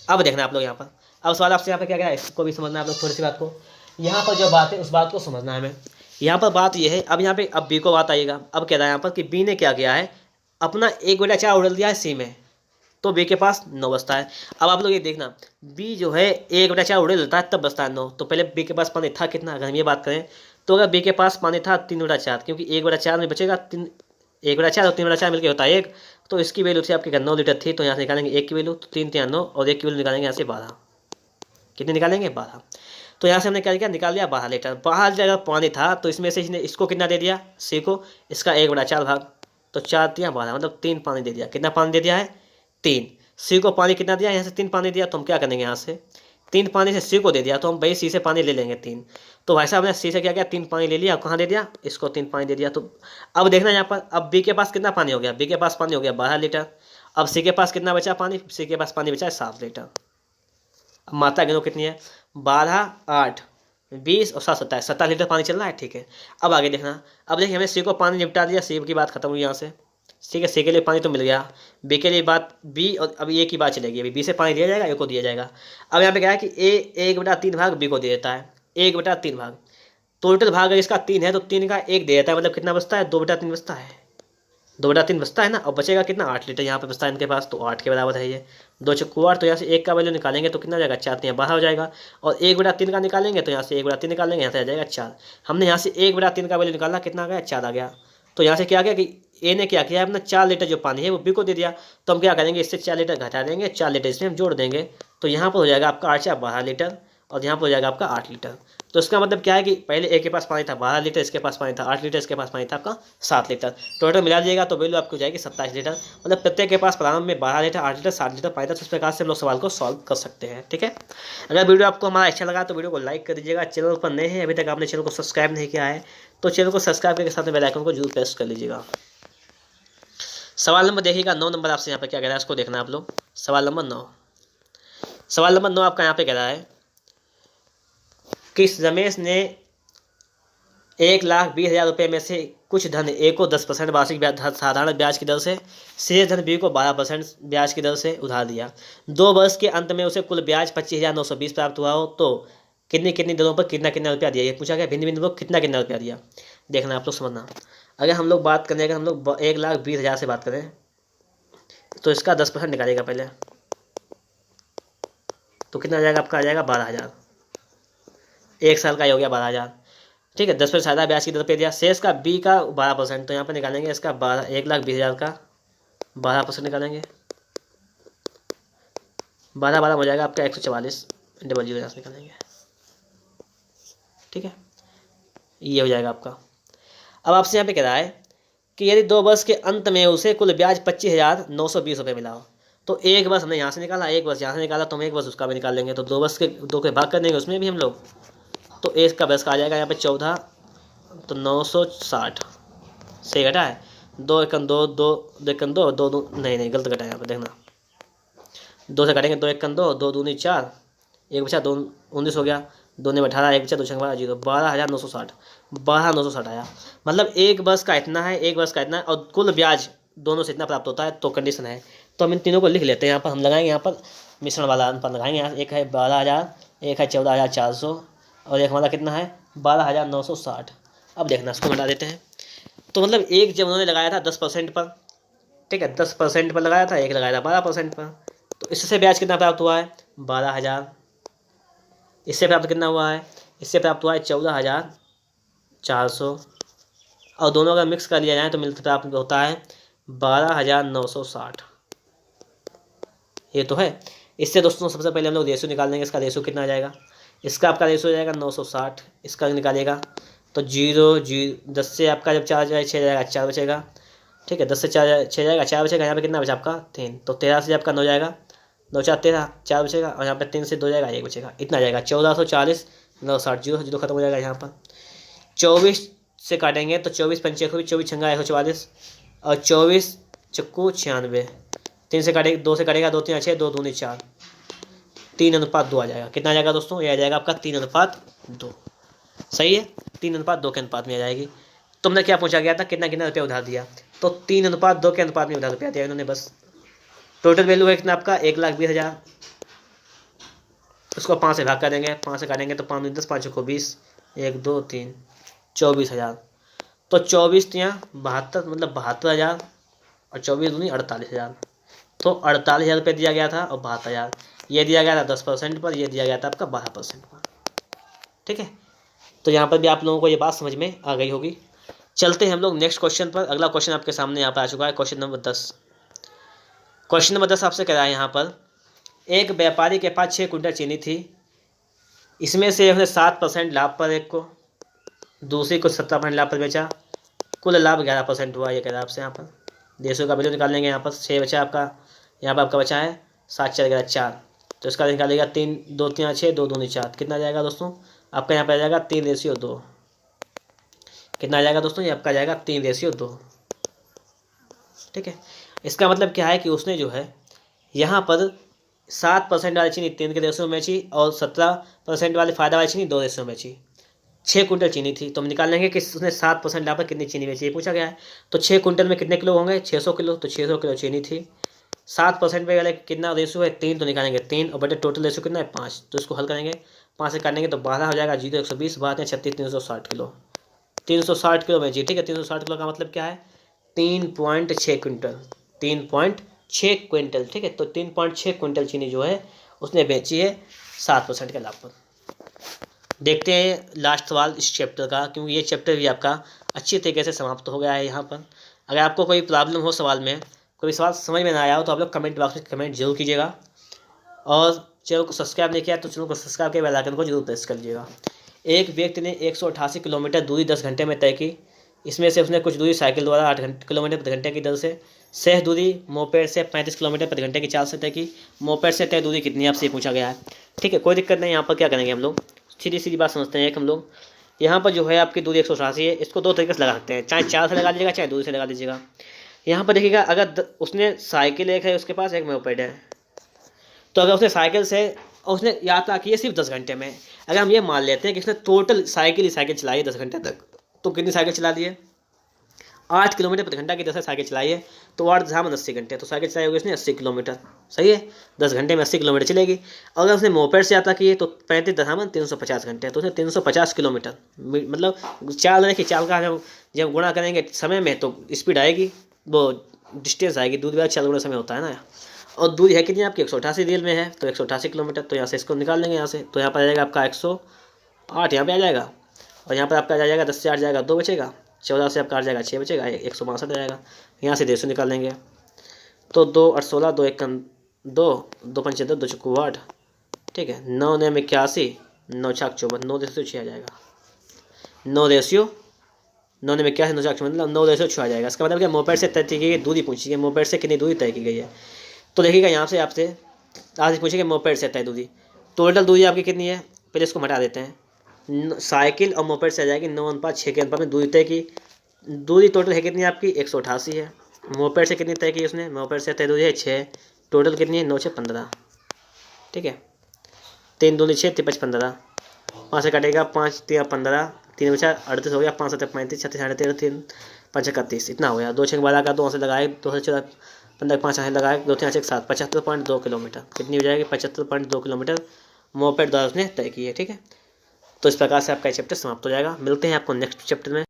S1: अब देखना आप लोग यहाँ पर, अब सवाल आपसे यहाँ पर क्या क्या है इसको भी समझना है आप लोग। थोड़ी सी बात को यहाँ पर जो बात है उस बात को समझना है हमें। यहाँ पर बात यह है, अब यहाँ पे अब बी को बात आएगा। अब कह रहा है यहाँ पर कि बी ने क्या किया है, अपना 1/4 उड़ल दिया है सी में, तो बी के पास 9 बचता है। अब आप लोग ये देखना, बी जो है 1/4 उड़े लेता है तब बचता है 9, तो पहले बी के पास पानी था कितना, अगर हम ये बात करें तो अगर बी के पास पानी था 3/4, क्योंकि 1/4 में बचेगा 1/4 और 3/4 मिलकर होता है 1, तो इसकी वैल्यू थी आपके 9 लीटर थी, तो यहाँ से निकालेंगे 1 की वैल्यू, तो 3 3 9, और 1 की वैल्यू निकालेंगे यहाँ से 12। कितने निकालेंगे? 12। तो यहाँ से हमने क्या किया, निकाल लिया 12 लीटर। 12 लीटर पानी था, तो इसमें से इसने इसको कितना दे दिया, सी को, इसका 1/4 भाग, तो 4 3 12, मतलब 3 पानी दे दिया। कितना पानी दे दिया है? 3। सी को पानी कितना दिया, यहाँ से 3 पानी दिया, तो हम क्या करेंगे, यहाँ से 3 पानी से सी को दे दिया, तो हम भाई सी से पानी ले लेंगे 3। तो भाई साहब ने सी से क्या किया, 3 पानी ले लिया, कहाँ दे दिया, इसको 3 पानी दे दिया। तो अब देखना यहाँ पर, अब बी के पास कितना पानी हो गया, बी के पास पानी हो गया 12 लीटर। अब सी के पास कितना बचा पानी, सी के पास पानी बचा है 7 लीटर। अब मात्रा गिनो कितनी है, 12 8 20 और 7 27, 27 लीटर पानी चल रहा है, ठीक है। अब आगे देखना, अब देखिए हमें सी को पानी निपटा दिया, सी की बात खत्म हुई यहाँ से, ठीक है। सी के लिए पानी तो मिल गया, बी के लिए बात बी, और अब ए की बात चलेगी। अभी बी से पानी दिया जाएगा, ए को दिया जाएगा। अब यहाँ पे क्या है कि ए 1/3 भाग बी को दे देता है, 1/3 भाग, टोटल भाग अगर इसका 3 है तो 3 का 1 दे देता है, मतलब कितना बचता है, 2/3 बचता है, 2/3 बचता है ना। और बचेगा कितना, 8 लीटर यहाँ पे बचता है इनके पास, तो 8 के बराबर है ये 2 चक्कू 8, तो यहाँ से 1 का वैल्यू निकालेंगे तो कितना हो जाएगा, 4 3 12 हो जाएगा। और 1/3 का निकालेंगे तो यहाँ से 1/3 निकालेंगे, यहाँ से आ जाएगा 4। हमने यहाँ से 1/3 का वैल्यू निकाला, कितना आ गया, 4 आ गया। तो यहाँ से क्या गया कि ए ने क्या किया, अपना 4 लीटर जो पानी है वो बी को दे दिया, तो हम क्या करेंगे, इससे 4 लीटर घटा देंगे, 4 लीटर इसमें हम जोड़ देंगे, तो यहाँ पर हो जाएगा आपका 8 4 12 लीटर, और यहाँ पर हो जाएगा आपका 8 लीटर। तो इसका मतलब क्या है कि पहले ए के पास पानी था 12 लीटर, इसके पास पानी था 8 लीटर, इसके पास पानी था आपका 7 लीटर, टोटल मिला दिएगा तो वैल्यू आपकी हो जाएगी 27 लीटर। मतलब प्रत्येक के पास प्रारंभ में 12 लीटर 8 लीटर 7 लीटर पानी था। तो इस प्रकार से हम लोग सवाल को सॉल्व कर सकते हैं, ठीक है। अगर वीडियो आपको हमारा अच्छा लगा तो वीडियो को लाइक कर दीजिएगा। चैनल पर नए हैं, अभी तक आपने चैनल को सब्सक्राइब नहीं किया है तो चैनल को सब्सक्राइब करके साथ में बेल आइकन को जरूर प्रेस कर लीजिएगा। सवाल नंबर देखिएगा 9 नंबर आपसे यहाँ पे क्या कह रहा है, इसको देखना आप लोग। सवाल नंबर 9, सवाल नंबर 9 आपका यहाँ पे कह रहा है कि रमेश ने 1,20,000 रुपये में से कुछ धन ए को 10% वार्षिक ब्याज साधारण ब्याज की दर से, शेष धन बी को 12% ब्याज की दर से उधार दिया। 2 वर्ष के अंत में उसे कुल ब्याज 25,920 प्राप्त हुआ हो तो कितनी कितनी दरों पर कितना कितना रुपया दिया, ये पूछा गया। भिन्न भिन्न लोग कितना कितना रुपया दिया, देखना आप लोग समझना। अगर हम लोग बात करें, अगर हम लोग 1,20,000 से बात करें तो इसका 10% निकालेगा पहले, तो कितना आ जाएगा आपका, आ जाएगा 12,000। 1 साल का ही हो गया 12,000, ठीक है। 10% सादा ब्याज की दर पे दिया। शेष का बी का 12%, तो यहाँ पर निकालेंगे इसका 1,20,000 का 12% निकालेंगे, 12 12 हो जाएगा आपका 144 डबल 0 यहाँ से निकालेंगे। ठीक है, ये हो जाएगा आपका। अब आपसे यहाँ पे कह रहा है कि यदि 2 वर्ष के अंत में उसे कुल ब्याज 25,920 रुपये मिला हो, तो एक वर्ष हमने यहाँ से निकाला, एक वर्ष यहाँ से निकाला, तो हम एक वर्ष उसका भी निकाल लेंगे। तो 2 वर्ष के 2 के भाग कर देंगे उसमें भी हम लोग, तो एक का वर्ष का आ जाएगा यहाँ पे 14, तो 960 से घटा है 2 एकम 2, 2 एकम 2, 2 2 नहीं गलत घटा है यहाँ पे देखना, 2 से काटेंगे 2 एकम 2, 2 दूनी 4, एक बचा 2 19 हो गया, 2 ने 18, एक बचा 2 छंग 12 0, 12,960, 12,960 आया। मतलब एक वर्ष का इतना है, एक वर्ष का इतना है, और कुल ब्याज दोनों से इतना प्राप्त होता है, तो कंडीशन है। तो हम इन तीनों को लिख लेते हैं। यहाँ पर हम लगाएंगे, यहाँ पर मिश्रण वाला अनुपात लगाएंगे। यहाँ एक है 12,000, एक है 14,400, और एक हमारा कितना है 12,960। अब देखना इसको हटा देते हैं। तो मतलब एक जब उन्होंने लगाया था 10% पर, ठीक है, 10% पर लगाया था, एक लगाया था 12% पर, तो इससे ब्याज कितना प्राप्त हुआ है 12,000। इससे प्राप्त कितना हुआ है, इससे प्राप्त हुआ है 14,400, और दोनों अगर मिक्स कर लिया जाए तो मिलता प्राप्त होता है 12,960। ये तो है। इससे दोस्तों सबसे पहले हम लोग रेशो निकाल लेंगे। इसका रेशो कितना आ जाएगा, इसका आपका रेशो हो जाएगा 960, इसका निकालेगा तो 0 0 10 से आपका जब 4 जाए 6 जाएगा, 4 बचेगा, ठीक है, 10 से 4 6 जाएगा, 4 बचेगा। यहाँ पे कितना बचा आपका 3, तो 13 से आपका 9 जाएगा, 9 4 13, 4 बचेगा, और यहाँ पे 3 से 2 जाएगा, 1 बचेगा, इतना जाएगा 1440, 960, 0 0 खत्म हो जाएगा। यहाँ पर 24 से काटेंगे तो 24 पंचे 24 छंगा 144, और 24 चक्कू 96, 3 से काटेगा, 2 से काटेगा, 2 3 6, 2 दूनी 4, 3:2 आ जाएगा। कितना आ जाएगा दोस्तों, ये आ जाएगा आपका 3:2। सही है, 3:2 के अनुपात में आ जाएगी। तुमने क्या पूछा गया था, कितना कितना रुपया उधार दिया, तो 3:2 के अनुपात में उधार रुपया दिया इन्होंने बस। टोटल वैल्यू है कितना आपका 1,20,000। उसको 5 से भाग कर देंगे, 5 से काटेंगे तो 5 10 5 को 20, 1 2 3 24,000, तो 24 यहाँ 72, मतलब 72,000, और 24 दूनी 48,000, तो 48,000 रुपये दिया गया था, और 72,000 ये दिया गया था 10% पर, ये दिया गया था आपका 12% पर। ठीक है, तो यहाँ पर भी आप लोगों को ये बात समझ में आ गई होगी। चलते हैं हम लोग नेक्स्ट क्वेश्चन पर। अगला क्वेश्चन आपके सामने यहाँ पर आ चुका है, क्वेश्चन नंबर 10। क्वेश्चन नंबर 10 आपसे कह रहा है यहाँ पर, एक व्यापारी के पास 6 कुंटल चीनी थी, इसमें से उसने 7% लाभ पर एक को, दूसरी को 17% लाभ पर बेचा, कुल लाभ 11% हुआ। ये कह रहा है आपसे यहाँ पर। देशों का वैल्यू निकाल लेंगे। यहाँ पर 6 बचा आपका, यहाँ पर आपका बचा है 7 4 11 4, तो इसका निकालेगा 3 2 3 6, 2 दूनी 4, कितना आ जाएगा दोस्तों आपका यहाँ पर आ जाएगा 3:2। कितना आ जाएगा दोस्तों, ये आपका आ जाएगा 3:2। ठीक है, इसका मतलब क्या है कि उसने जो है यहाँ पर 7% वाली चीनी 3 के रेशियो में बेची, और 17% वाले फायदा वाली चीनी 2 रेशियो में बेची। 6 कुंटल चीनी थी, तो हम निकाल लेंगे कि उसने 7% लाभ पर कितनी चीनी बेची, ये पूछा गया है। तो 6 कुंटल में कितने किलो होंगे, 600 किलो, तो 600 किलो चीनी थी। 7% पे वाले कितना रेशियो है 3, तो निकालेंगे 3, और बटे टोटल रेशियो कितना है 5, तो इसको हल करेंगे, 5 से काटेंगे तो 12 हो जाएगा, 0 120, 12 36, 360 किलो, 360 किलो बेची। ठीक है, 360 किलो का मतलब क्या है 3.6 क्विंटल, 3.6 क्विंटल। ठीक है, तो 3.6 क्विंटल चीनी जो है उसने बेची है 7% के लाभ पर। देखते हैं लास्ट सवाल इस चैप्टर का, क्योंकि ये चैप्टर भी आपका अच्छी तरीके से समाप्त हो गया है यहाँ पर। अगर आपको कोई प्रॉब्लम हो सवाल में, कोई सवाल समझ में ना आया हो, तो आप लोग कमेंट बॉक्स में कमेंट जरूर कीजिएगा, और चैनल को सब्सक्राइब नहीं किया तो चैनल को सब्सक्राइब के बेल आइकन को जरूर प्रेस कर लीजिएगा। एक व्यक्ति ने 188 किलोमीटर दूरी 10 घंटे में तय की, इसमें से उसने कुछ दूरी साइकिल द्वारा 8 किलोमीटर प्रति घंटे की दर से, शेष दूरी मोपेड से 35 किलोमीटर प्रति घंटे की चाल से तय की। मोपेड से तय दूरी कितनी आपसे पूछा गया है। ठीक है, कोई दिक्कत नहीं। यहाँ पर क्या करेंगे हम लोग, सीधी सीधी बात समझते हैं। एक हम लोग यहाँ पर जो है आपकी दूरी 188 है, इसको 2 तरीके से लगा सकते हैं, चाहे 4 से लगा लीजिएगा, चाहे दूरी से लगा लीजिएगा। यहाँ पर देखिएगा, अगर उसने साइकिल एक है उसके पास, एक मोपेड है, तो अगर उसने साइकिल से और उसने यात्रा की है सिर्फ 10 घंटे में, अगर हम ये मान लेते हैं कि उसने टोटल साइकिल चलाई है 10 घंटे तक, तो कितनी साइकिल चला दी है 8 किलोमीटर प्रति घंटा की 10 साइकिल चलाई है, तो 8 × 80 घंटे, तो साइकिल चलाई होगी उसने 80 किलोमीटर। सही है, 10 घंटे में 80 किलोमीटर चलेगी। अगर उसने मोपेड से यात्रा की है तो 35 घंटे, तो उसने 350 किलोमीटर, मतलब चाल देखिए, चाल का जब गुणा करेंगे समय में तो स्पीड आएगी, वो डिस्टेंस आएगी, दूरी वाला 4 गुना समय होता है ना। और दूरी है कितनी आपकी 188 रील में है, तो 188 किलोमीटर, तो यहाँ से इसको निकाल लेंगे यहाँ से, तो यहाँ पर आ जाएगा आपका 108, यहाँ पे आ जाएगा, और यहाँ पर आपका आ जाएगा 10 से 8 जाएगा 2 बचेगा, 14 से आपका 8 जाएगा 6 बचेगा, 162 आ जाएगा। यहाँ से 150 निकाल लेंगे, तो 2 8 16, 2 1 2, 2 5 2 2 4 8, ठीक है, 9 9 81, 9 6 54, 9 2 6 आ जाएगा। 9 में क्या है 9 मतलब 9:6 आ जाएगा। इसका मतलब क्या, मोपेड से तय की गई दूरी पूछी है, मोपेड से कितनी दूरी तय की गई है। तो देखिएगा यहाँ से आपसे आज पूछेंगे मोपेड से तय दूरी, टोटल दूरी आपकी कितनी है, पहले इसको हटा देते हैं। साइकिल और मोपेड से आ जाएगी 9:6 के अनुपात में दूरी तय की। दूरी टोटल है कितनी आपकी 188 है। मोपेड से कितनी तय की उसने, मोपेड से तय दूरी है 6, टोटल कितनी है 9 6 15। ठीक है, 3 दूनी 6 3 5 15, 5 से कटेगा 5 3 15, 3 बचा 38 हो गया, 5 7 35 36 13 3 5 31, इतना हो गया। 2 6 12 का 2 से लगाए, 2 से 14 15 5 से लगाए, 2 3 6 7 75.2 किलोमीटर। कितनी हो जाएगी 75.2 किलोमीटर मोपेड द्वारा उसने तय की है। ठीक है, तो इस प्रकार से आपका चैप्टर समाप्त हो जाएगा। मिलते हैं आपको नेक्स्ट चैप्टर में।